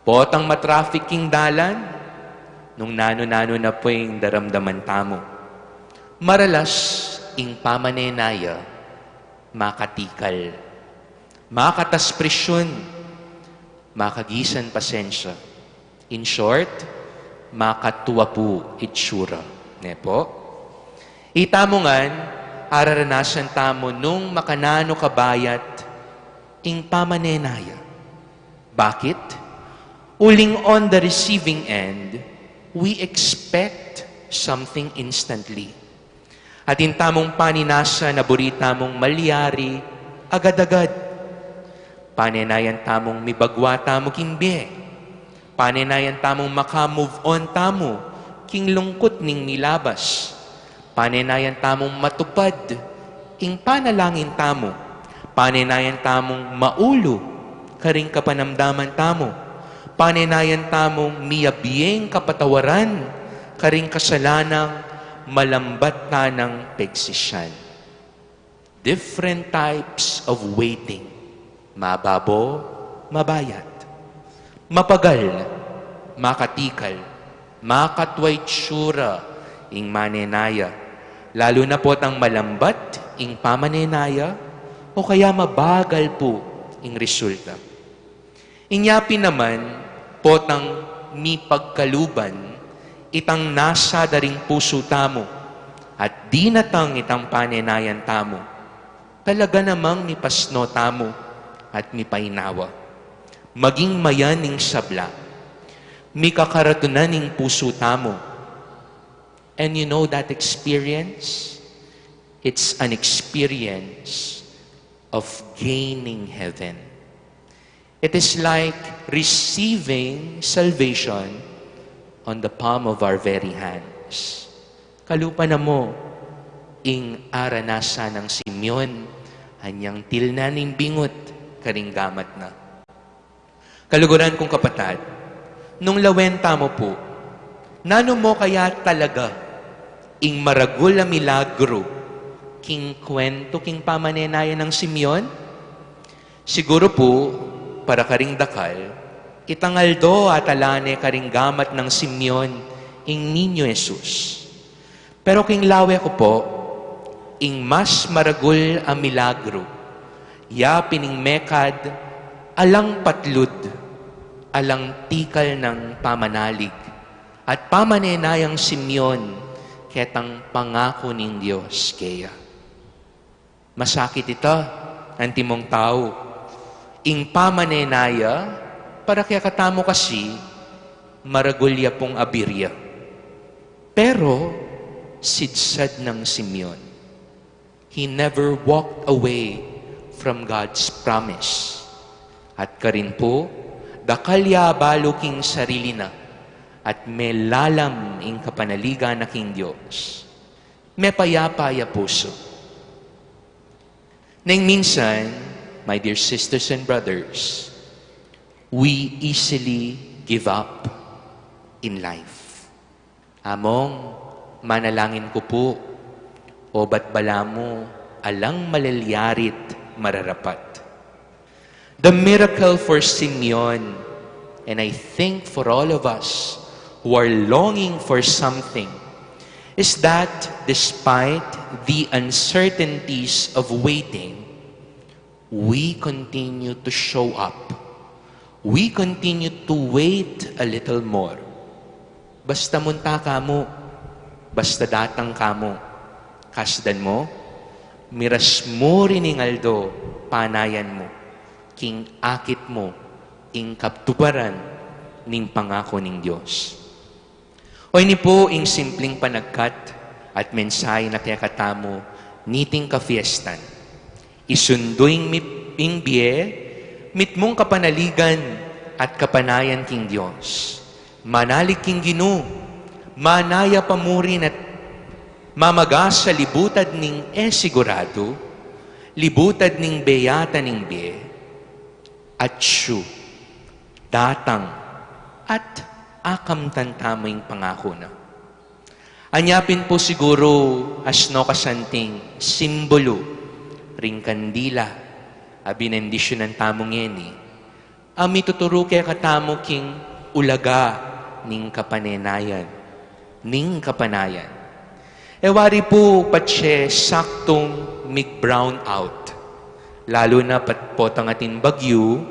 Potang matrafficking dalan, nung nano-nano na po yung daramdaman tamo. Maralas, ing pamanenaya, makatikal, makatas presyon, makagisan pasensya. In short, makatuwa po itsura. Ne po? Itamo ngan, araranasan tamo nung makanano kabayat, ing pamanenaya. Bakit? Uling on the receiving end, we expect something instantly. At in tamong paninasa na burita mong malyari, agad-agad. Panenayan tamong mibagwa tamo kimbe. Panenayan tamong makamove on tamo, king lungkot ning milabas. Panenayan tamong matupad, ing panalangin tamo. Panenayan tamong maulo, karing kapanamdaman tamo. Panenayan tamong miyabiyeng kapatawaran, karing kasalanang malambat tanang pegsisyan. Different types of waiting. Mababo, mabayat. Mapagal, makatikal, makatway tsura, ing manenaya. Lalo na po't ang malambat, ing pamanenaya, o kaya mabagal po, ing resulta. Inyapin naman, po't ang mi pagkaluban, itang nasa daring puso tamo, at di natang itang panenayan tamo. Talaga namang mi pasno tamo, at mi painawa. Maging mayaning sabla, mi kakaratunan ing puso tamo. And you know that experience? It's an experience of gaining heaven. It is like receiving salvation on the palm of our very hands. Kalupa na mo, ing aranasa ng Simeon, hanyang tilnaning bingot, karinggamat na. Kaluguran kong kapatid, nung lawenta mo po, nano mo kaya talaga ing maragul na milagro, king kwento, king pamanenaya ng Simeon? Siguro po, para karing dakal, itangaldo at alane karing gamat ng Simeon, ing Niño Jesus. Pero king lawe ko po, ing mas maragul ang milagro, ya pining mekad, alang patlud, alang tikal ng pamanalig, at pamanenayang Simeon, ketang pangako ng Diyos kaya. Masakit ita, ang timong tao. Ing pamanenaya, para kaya katamo kasi, maragulya pong abirya. Pero, sidsad ng Simeon. He never walked away from God's promise. At karin po, dakalya balo king sarili na, at may lalam ing kapanaligan na king Diyos. May payapaya puso. Nang minsan, my dear sisters and brothers, we easily give up in life. Among, manalangin ko po, o ba't bala mo, alang malalyarit mararapat. The miracle for Simeon, and I think for all of us, who are longing for something, is that despite the uncertainties of waiting, we continue to show up. We continue to wait a little more. Basta munta ka mo, basta datang ka mo, kasdan mo, miras mo riningaldo, panayan mo, king akit mo, ing kaptubaran, ning pangako ning Diyos. O ini po ing simpleng panagkat at mensahe na kaya katamo niting kafiestan. Isunduing ing biye, mitmong kapanaligan at kapanayan king Diyos. Manalig king Ginu, manaya pamurin at mamaga sa libutad ning sigurado, libutad ning beyata ning biye, at siyo, datang at akam tantaming pangako na. Anyapin po siguro asno kasanting simbolo ring kandila abinendisyon ng tamong yeni. Ami tuturo kaya katamo king ulaga ning kapanenayan. Ning kapanayan. Ewari po patse saktong mig-brown out. Lalo na patpotang atin bagyo,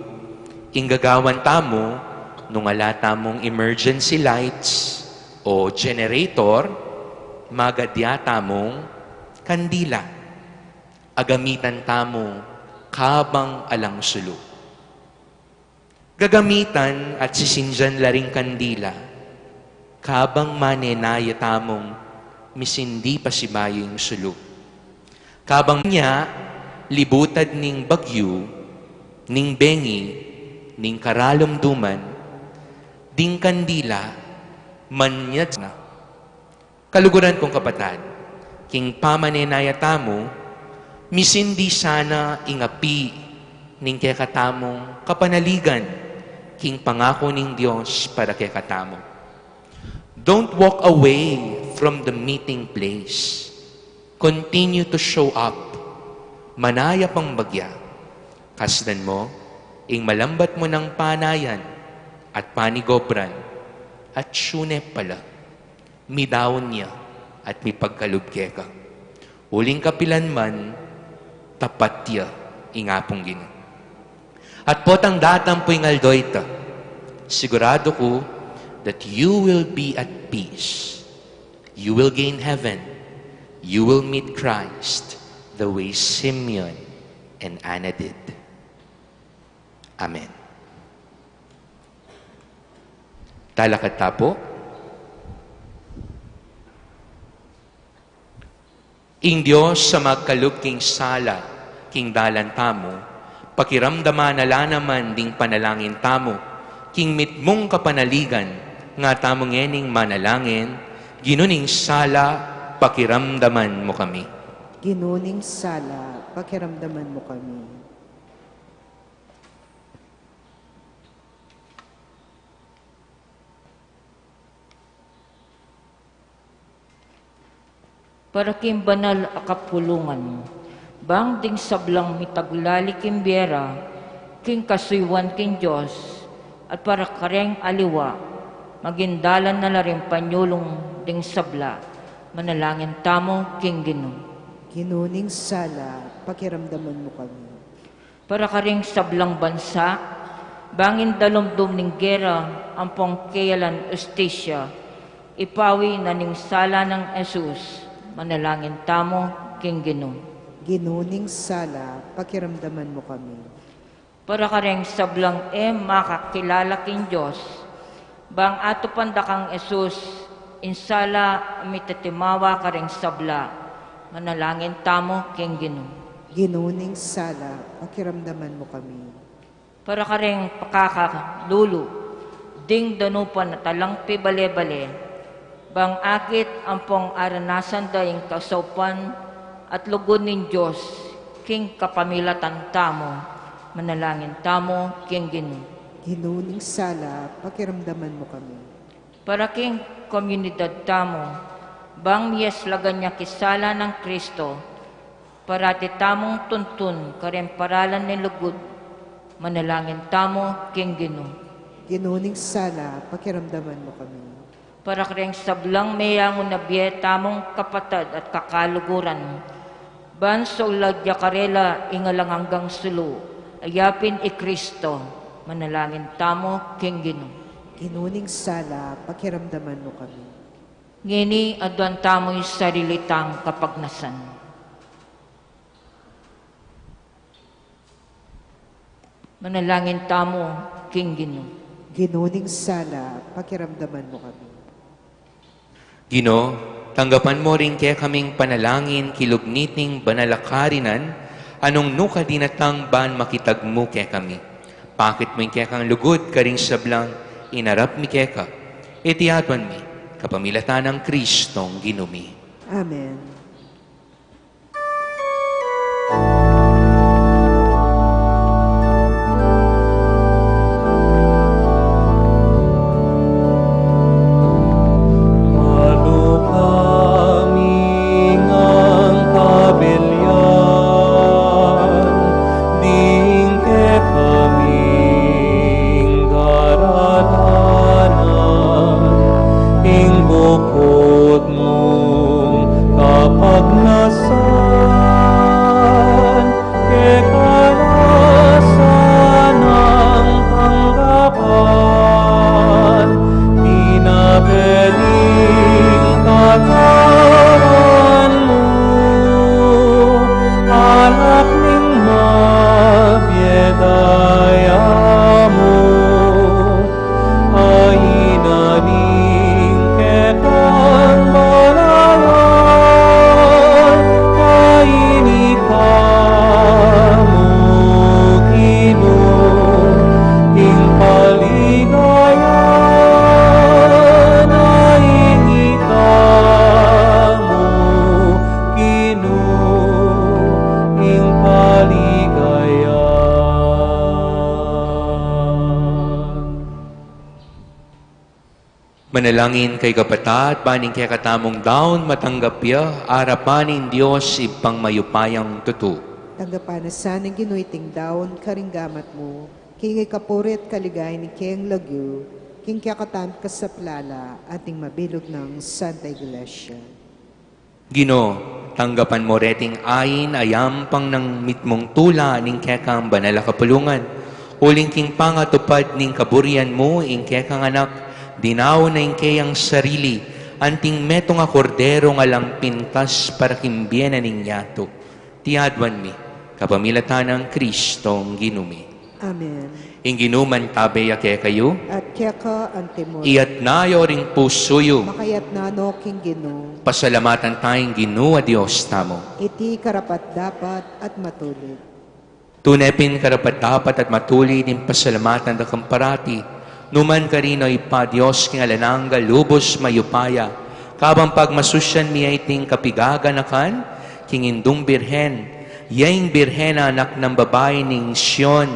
inggagawan tamo, nung ala tamong emergency lights o generator, magadya tamong kandila. Agamitan tamo kabang alang sulo. Gagamitan at sisinjan laring kandila, kabang manenaya tamong misindi pa si bayo yung sulo. Kabang niya, libutad ning bagyo, ning bengi, ning karalumduman, ding kandila, manyad na. Kaluguran kong kapatid, king pamanenaya tamo, Misindi sana ingapi ning kekatamong kapanaligan king pangako ning Dios para kekatamo. Don't walk away from the meeting place. Continue to show up. Manaya pang bagya. Kasdan mo, ing malambat mo ng panayan at panigobran at syunep pala. Midawon niya at may pagkalubke ka. Uling kapilan man, tapat tiya ingapong gino. At potang datang po ingaldoy ta. Sigurado ko that you will be at peace. You will gain heaven. You will meet Christ the way Simeon and Anna did. Amen. Talakad tapo. Ing Diyos sa magkalub king sala, king dalan tamo, pakiramdaman na naman ding panalangin tamo, king mitmong kapanaligan, nga tamo ngening manalangin, ginuning sala, pakiramdaman mo kami. Ginuning sala, pakiramdaman mo kami. Para kim banal akapulungan, bang ding sablang mitaglali kim biera, king kasuywan king Diyos, at para kareng aliwa, magindalan na rin panyulong ding sabla, manalangin tamo king Ginoo. Ginuning sala, pakiramdaman mo kami. Para karing sablang bansa, bangin dalumdum ning gera, ampong kayalan ustisya, ipawi na ning sala ng Jesus, manalangin tamo king Ginoo. Ginuning sala, pakiramdaman mo kami. Para kareng sablang makakilala king Diyos, bang ato pandakang Jesus, insala mitatimawa kareng sabla, manalangin tamo king Ginoo. Ginuning sala, pakiramdaman mo kami. Para kareng pakakalulo, ding danupan na talang pibale-bale, bang akit ampong aranasan dayeng kasaupan at lugod nin Diyos, king kapamilatan tamo, manalangin tamo king Ginoo. Ginuning sala, pakiramdaman mo kami. Para king komunidad tamo, bang miyas lagan niya kisala ng Kristo, parati tamong tuntun karem paralan ni lugod, manalangin tamo king Ginoo. Ginuning sala, pakiramdaman mo kami. Para kareng sablang mayangon na biye tamong kapatad at kakaluguran, ban so lagya karela ingalang hanggang sulo, ayapin Kristo, manalangin tamo king Ginoo. Ginuning sala, pakiramdaman mo kami. Ngini aduan tamo'y sarilitang kapagnasan. Manalangin tamo king Ginoo. Ginuning sala, pakiramdaman mo kami. Ginoo, tanggapan mo rin kaya kaming panalangin kilugniting banalakarinan, anong nuka dinatang ban makitagmo kaya kami. Pakit mo yung kaya kang lugod karing sablang inarap mi kaya ka. Itiadwan mi, kapamilatan ng Kristong ginumi. Amen. Manalangin kay kapatat, baning kay katamong daon, matanggap ya, arapanin Diyos, ipang mayupayang tutu. Tanggapan na sanang ginuiting daon, karinggamat mo, king ikapuri at kaligay ni King Lagyo, king kakatam ka sa plala, ating mabilog ng Santa Iglesia. Gino, tanggapan mo reting ayin, ayam pang ng mitmong tula, ning kekang banala kapulungan, uling king pangatupad ning kaburian mo, ing kekang anak, dinaw na ing kayang sarili, anting metong a kordero nga lang pintas para kimbienan ning yato. Tiadwan mi, kapamilatan ng Kristong ginumi. Amen. Ing ginuman tabe ake kayo, At kaya ka ang timor, iyat nayo ring pusoyo, makayat na no king gino, pasalamatan tayong ginua Diyos tamo. iti karapat dapat at matulid. Tunepin karapat dapat at matuli din pasalamatan da kamparati, numan karino ipa Diyos king alanangga lubos mayupaya, kabang pagmasusyan miya iting kapigaganakan, king indung birhen, yaing birhen na anak ng babae ning Sion,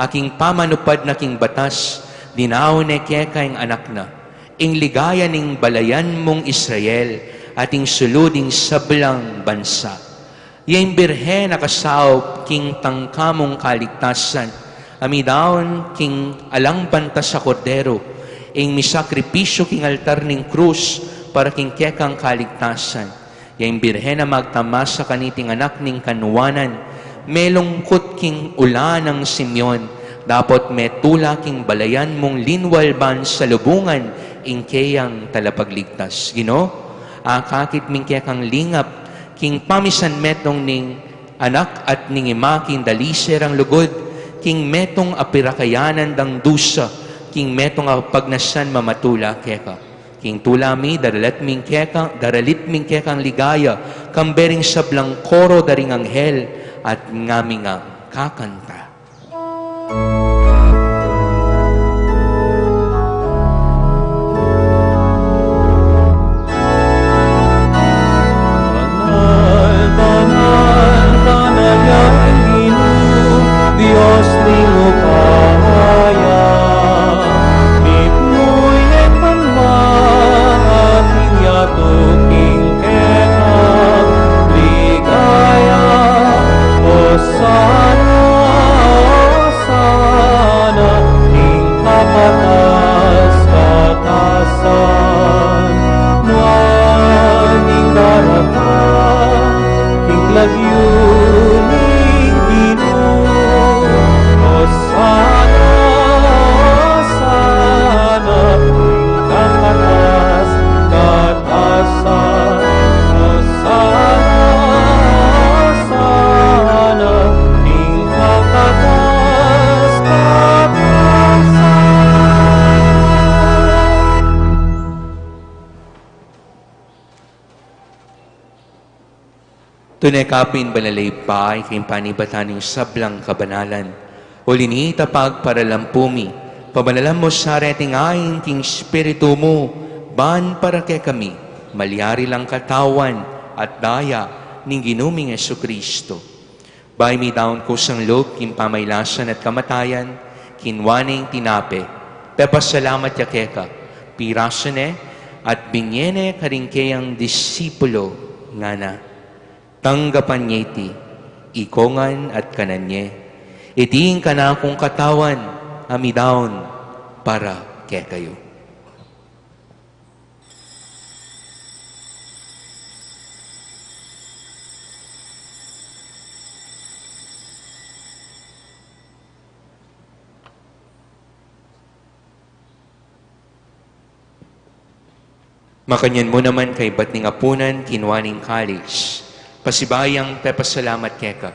aking pamanupad na king batas, dinaw ne kekaing anak na, ing ligaya ning balayan mong Israel, ating suluding sablang bansa. Yaing birhen na kasaop, king tangkamong kaligtasan, amidaon king alang bantas sa kordero, ing misakripisyo king altar ning krus, para king kekang kaligtasan. Yaing birhen na magtamas sa kaniting anak ning kanuwanan, melungkot king ulan ng Simeon, dapat metula king balayan mong linwalban sa lubungan, ing kayang talapagligtas. Gino, akakit ming kekang lingap, king pamisan metong ning anak at ning ima king daliser ang lugod, king metong apirakayanan dang dusa, king metong pagnasan mamatula keka. King tulami, daralit ming kekang ligaya, kambering sablang koro daring anghel, at ngaming kakanta. Banal, banal, banal yang Ginoo, Dios ning upaya. Mipnoy en manma, ating yato king kekang ligaya. Hosana, Hosana, ing kapatas katasan. Nuan ing daratan, king lagyo ning Ginoo. Hosana, Hosana, ing kapatas katasan. Hosana, Hosana, ing kapatas katasan. Tunekapin balalaypay kayong panibatan ng sablang kabanalan. Ulini tapag para lampumi, pabanalan mo sa reting ayin king spiritu mo, ban para kay kami, malyari lang katawan at daya ning ginuming Jesucristo. Bay mi daon ko sang loob king pamaylasan at kamatayan, kinwaning tinape, pepasalamat yakeka, pirasane at binyene karingkeyang disipulo nga na. Tanggapan niya iti, ikongan at kananye, iting kanakong katawan, amidaon, para kaya kayo. Makanyan mo naman kay batning apunan, kinwaning kalis, pasibayang pepasalamat keka,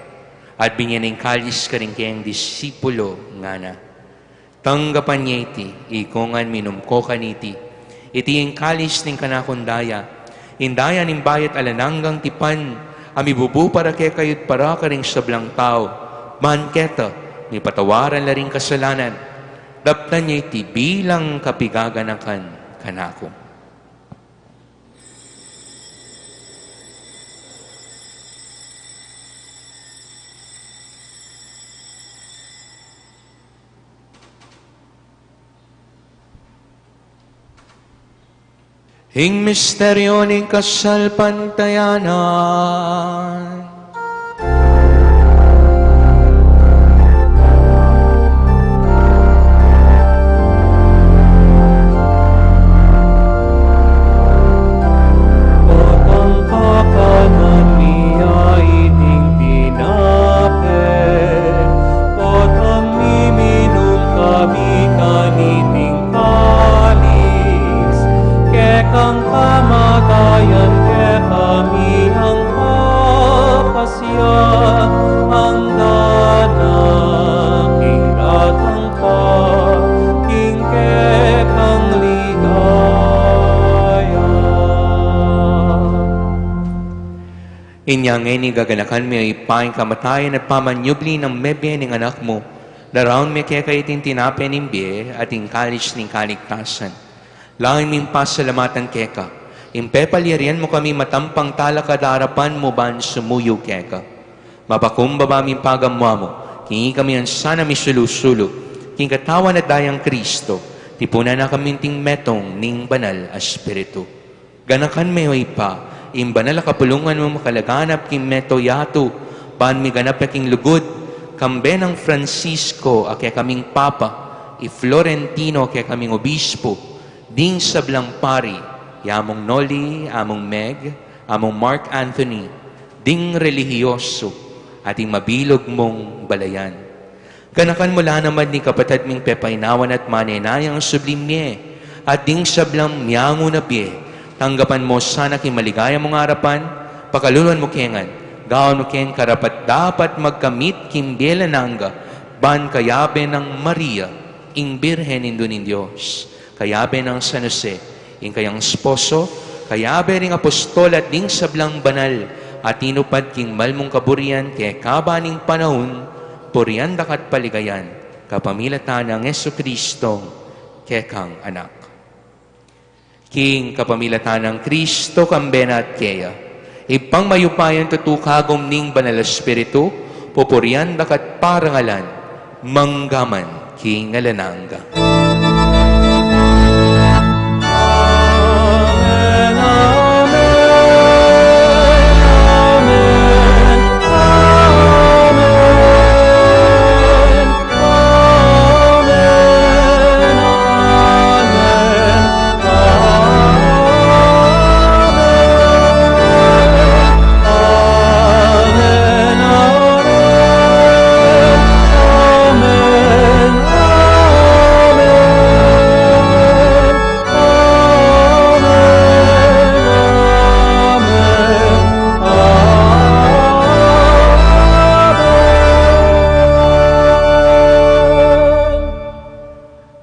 at binyaning kalis ka rin kayang disipulo nga na. Tanggapan niya iti, ikongan minumko kaniti, iti yung kalis ning kanakundaya, indaya ning bayat alananggang tipan, amibubu para kaya kayot para ka rin sablang tao, man keta, ni patawaran la ring kasalanan, daptan niya iti bilang kapigaganakan kanako. Ing misteryo ning kasalpantayanan. Potang kakanan niya iting tinapin, potang miminum kami kaniting kalis, kekang kamatayan ke kami ang papasya, ang danaking datang ka, king kekang ligaya. Inyang ni gaganakan mi ay paing kamatayan at pamanyubli ng mebye ng anak mo. Daraon mi kaya kayo tinapin ng biye at ing kalis ng kaligtasan. Langin ming pasalamatan keka. Impepaliarian mo kami matampang talakad harapan mo ban sumuyo keka. Mapakumbaba ming pagamwa mo. Kingi kami ang sana misulusulo. King katawan at dayang Kristo. Tipunan na kami ting metong ning banal espiritu. Ganakan mi ay pa. Imbanal kapulungan mo makalaganap king meto yato. Pan mi ganap king lugod. Kambe ng Francisco ake kaming papa. I Florentino ake kaming obispo. Ding sablang pari. Yamong Noli, among Meg, among Mark Anthony. Ding relihiyoso. Ating mabilog mong balayan. Ganakan mula naman ni kapatid ming pepainawan at manenayang sublim niye. At ding sablang miyango na biye. Tanggapan mo sana king maligaya mong harapan, pakaluluan mo kengan, gawon mo keng karapat dapat magkamit king bielananga, ban kayabe ng Maria, ing Birhen indunin Diyos, kayabe ng San Jose, ing kayang sposo, kayabe ring apostol at ding sablang banal, at inupad king malmong kaburian, kaya kabaning panahon, purian dakat paligayan, kapamilatan ng Yesu Kristong, kekang anak. King kapamilatan ng Kristo kambena at keya. Ipang mayupayan tutukagom ning banal espiritu, pupurian dakat parangalan, manggaman king alananga. Amen, amen,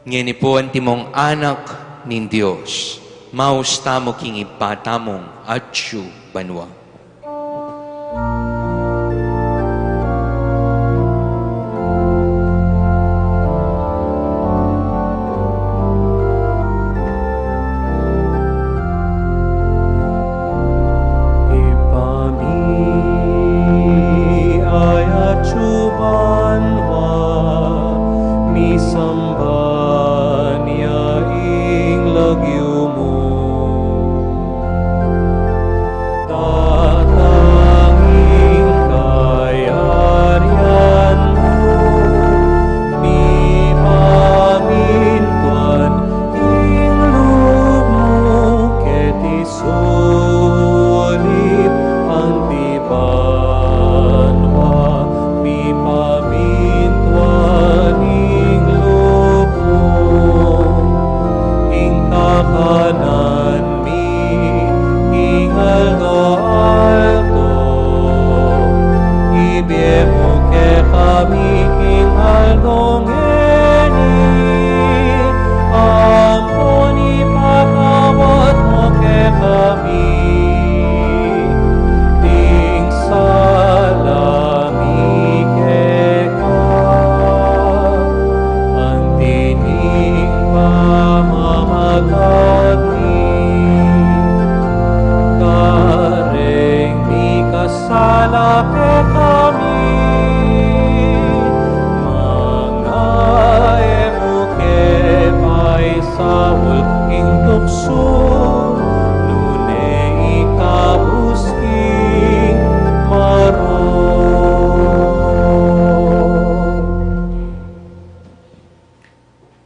Ngeni po ang timong anak nin Diyos, mausta mo king ipatamong atsu banwa.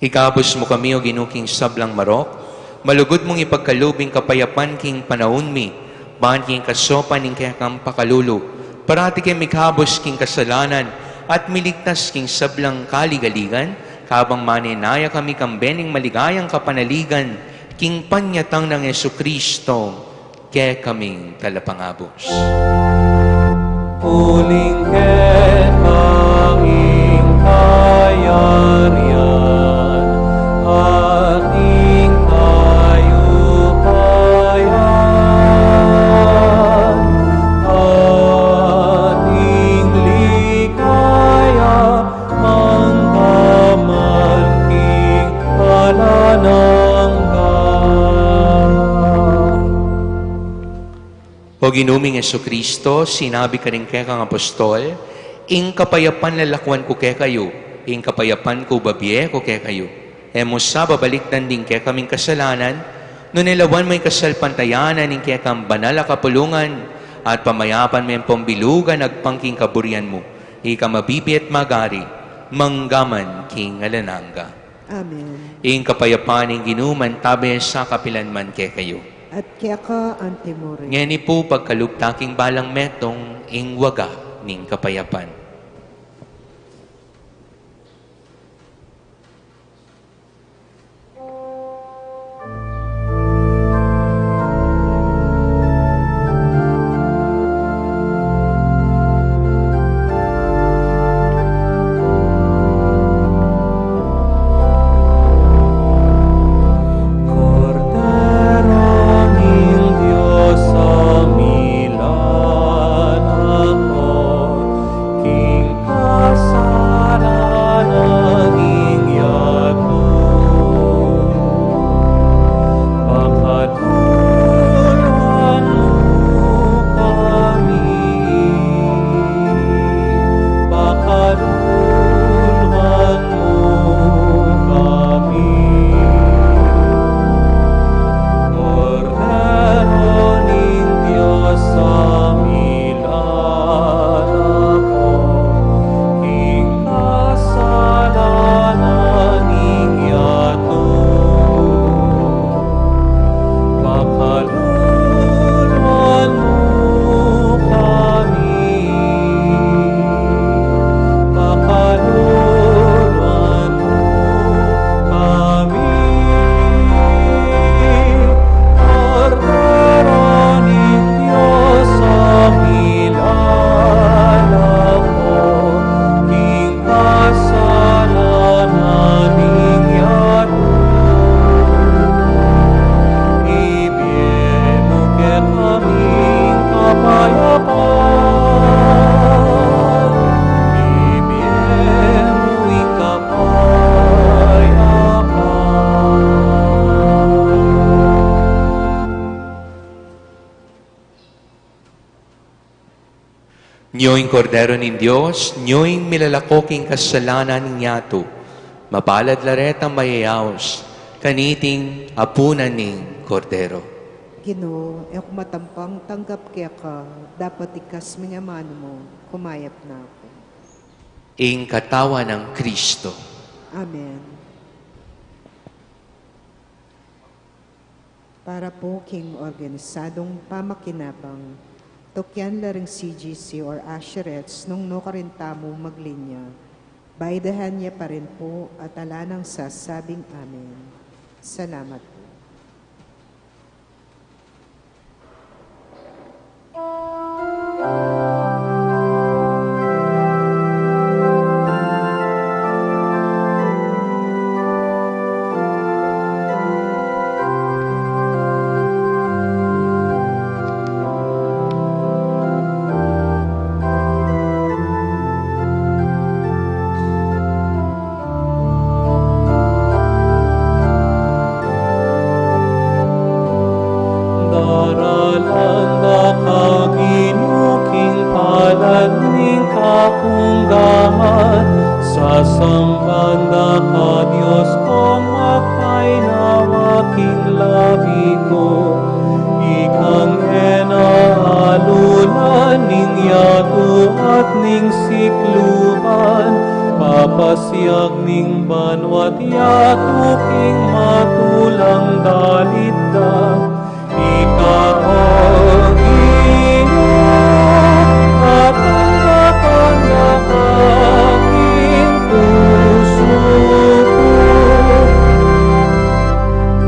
Ikabos mo kami o ginuking sablang marok, malugod mong ipagkalubing kapayapan king panahon mi, bahan king kasopan ning kayakang pakalulu, parati kay mikabos king kasalanan, at miligtas king sablang kaligaligan, kabang maninaya kami kambening maligayang kapanaligan, king panyatang ng Jesucristo, kaya kaming talapangabos. Uling anging kayarian, ating kayupayan, ating ligaya, mangkaman king alanangga. O ginuming Jesucristo, sinabi ka rin kaya kang apostol, ing kapayapan lalakwan ko kaya kayo, ing kapayapan ko babiye ko kaya kayo. Emo sa babaliktan din kaya kaming kasalanan, no nilawan mo'y kasalpantayanan, ing kaya kang banal kapulungan, at pamayapan mo yung pambilugan, agpangking kaburian mo, ika mabibi at magari, manggaman king alananga. Amen. Ing kapayapan ing ginuman, tabi sa kapilanman kaya kayo. At kaya ka, Antemore. Ngeni po pagkalugtaking balang metong ing waga ning kapayapan. Nyo'ing kordero ng Diyos, nyo'ing milalakoking kasalanan ninyato, mapalad laretang mayayaos, kaniting apunan ning kordero. Ginoo, e kung matampang tanggap kaya ka, dapat ikas minyaman mo, kumayap na ako. Ing katawa ng Kristo. Amen. Para po king organisadong pamakinabang, Tokyan laring CGC or Asherets nung no karintamo maglinya. Baidahan niya pa rin po at alanang sasabing amen. Salamat po. Sasambanda ka Diyos kong magpainawaking labi ko. Ikang enaalulan ning yato at ning sikluban, papasyag ning banwat yatuking matulang dalita, ikaw Ginoo, at ang aking puso ko.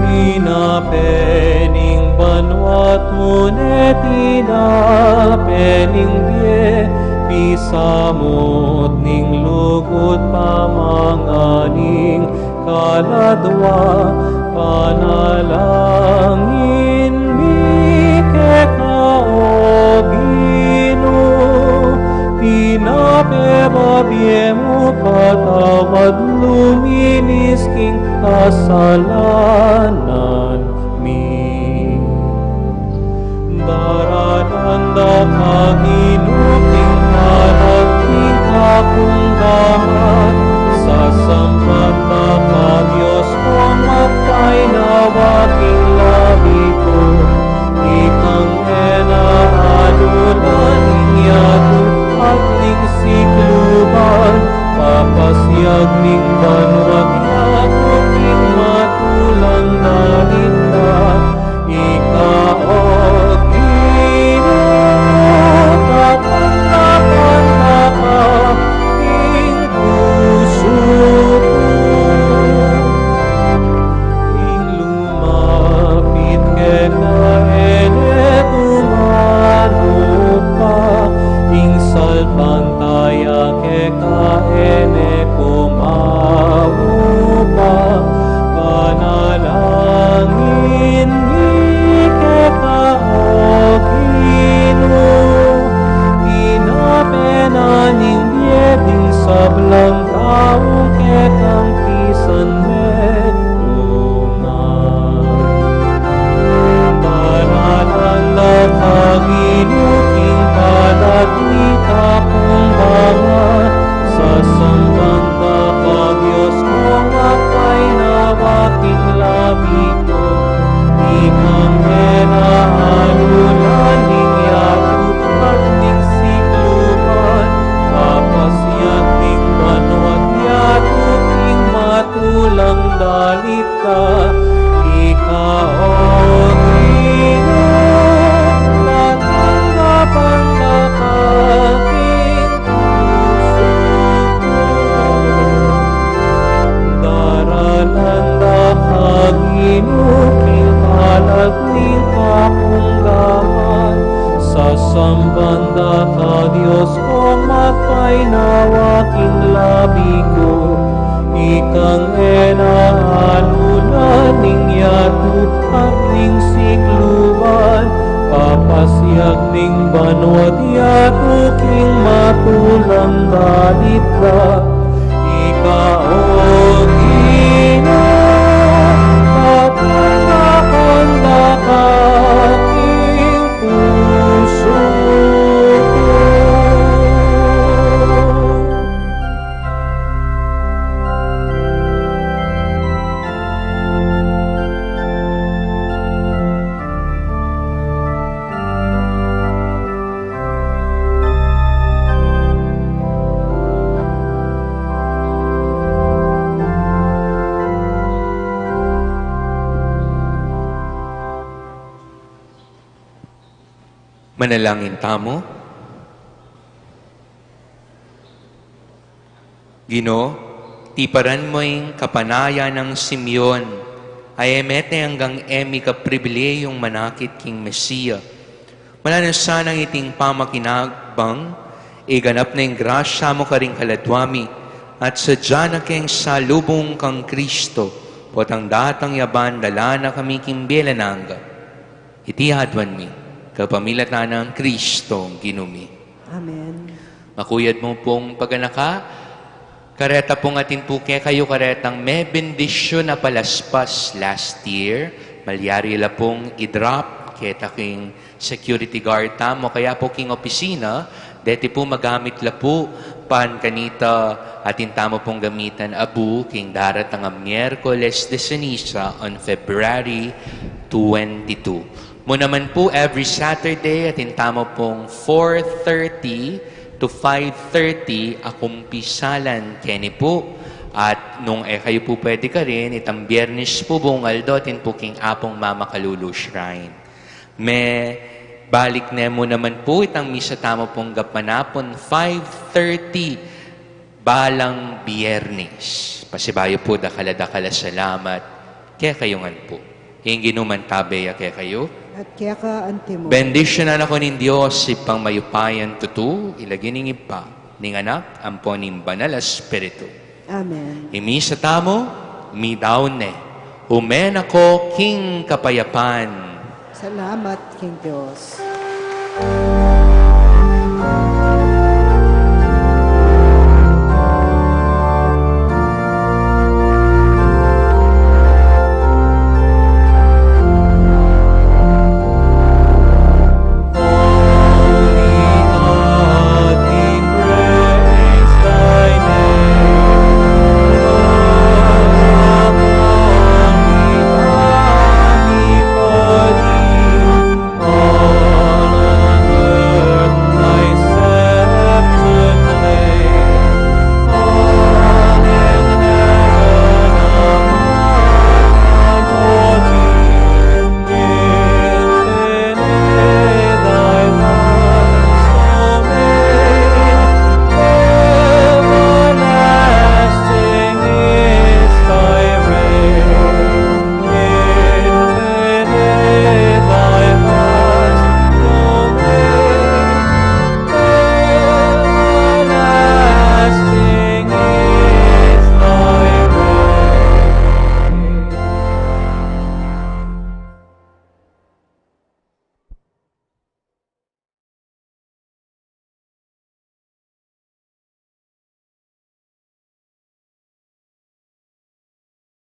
Pinapening banwat unet inapening bie, pisamot ning lukot pamanganing kaladwa, panalangin mi kekao Ginoo, pinapebabye mo patawad luminis king kasalanan mi. Darananda kaginuting malaking kakunggahan, sa sambat na ka-Diyos ko matay na waking labi ko, ikang enaanulan inyatu at ning sikluban, papasyag ning banwag yato king matulang dalita, ikaw pantaya ke kaene kumaupa, panalangin ni ke kaogino, inapenaning biyeding sablang taong ke kang pisan medungan. Darananda kaginuking palat ni kapong bangat, sa sambang ka-Diyos ko matay na waking labi ko, ikang enaanulan ning yato at ning sikluban, papasyag ning banwat yato king matulang dalita, ikaw Ginoo, natanggapan na aking puso ko. Darananda kaginuking halag ning kakunggahan, sa sambanda ka-Diyos ko matay na waking labi ko, ikang enaanulan ning yato at ning sikluban, papasyag ning banwat yato king matulang dalita, ikaw Ginoo, at ang aking puso ko. Manalangin tamo. Ginoo, tiparan mo yung kapanaya ng Simeon, ay emete hanggang emi ka pribileyong manakit king Mesiya. Malanan sanang iting pamakinagbang, iganap na yung grasya mo ka ring kaladwami, at sadya na keng salubong kang Kristo, potang datang yaban dala na kami kimbelananga. Itihadwan mi, kapamilatan ng Kristo ginumi. Amen. Makuyad mo pong paganaka, kareta pong atin po kayo karetang may bendisyon na palaspas last year. Malyari la pong i-drop, keta king security guard tamo, kaya po king opisina, deti po magamit la po pan kanita atin tamo pong gamitan abu king darat ang Miyerkules de Ceniza on February 22. Mo naman po every Saturday atin tamo pong 4:30 to 5:30, akumpisalan keni po. At nung kayo po pwede ka rin, itang biyernes po bungal dotin po king apong Mama Kalulu Shrine. Me balik nemo naman po itang misa tamo pong gapanapon 5:30 balang biyernes. Pasibayo po dakala salamat kaya kayongan po. Hingi numan tabeya kaya kayo. At kaya ka antimo. Bendisyonan ako ng Diyos, ipang mayupayan tutu, ilagining ipa, ning anak, amponing banal Espiritu. Amen. Imi sa tamo, mi daon ne. Umen ako, King Kapayapan. Salamat, King Diyos.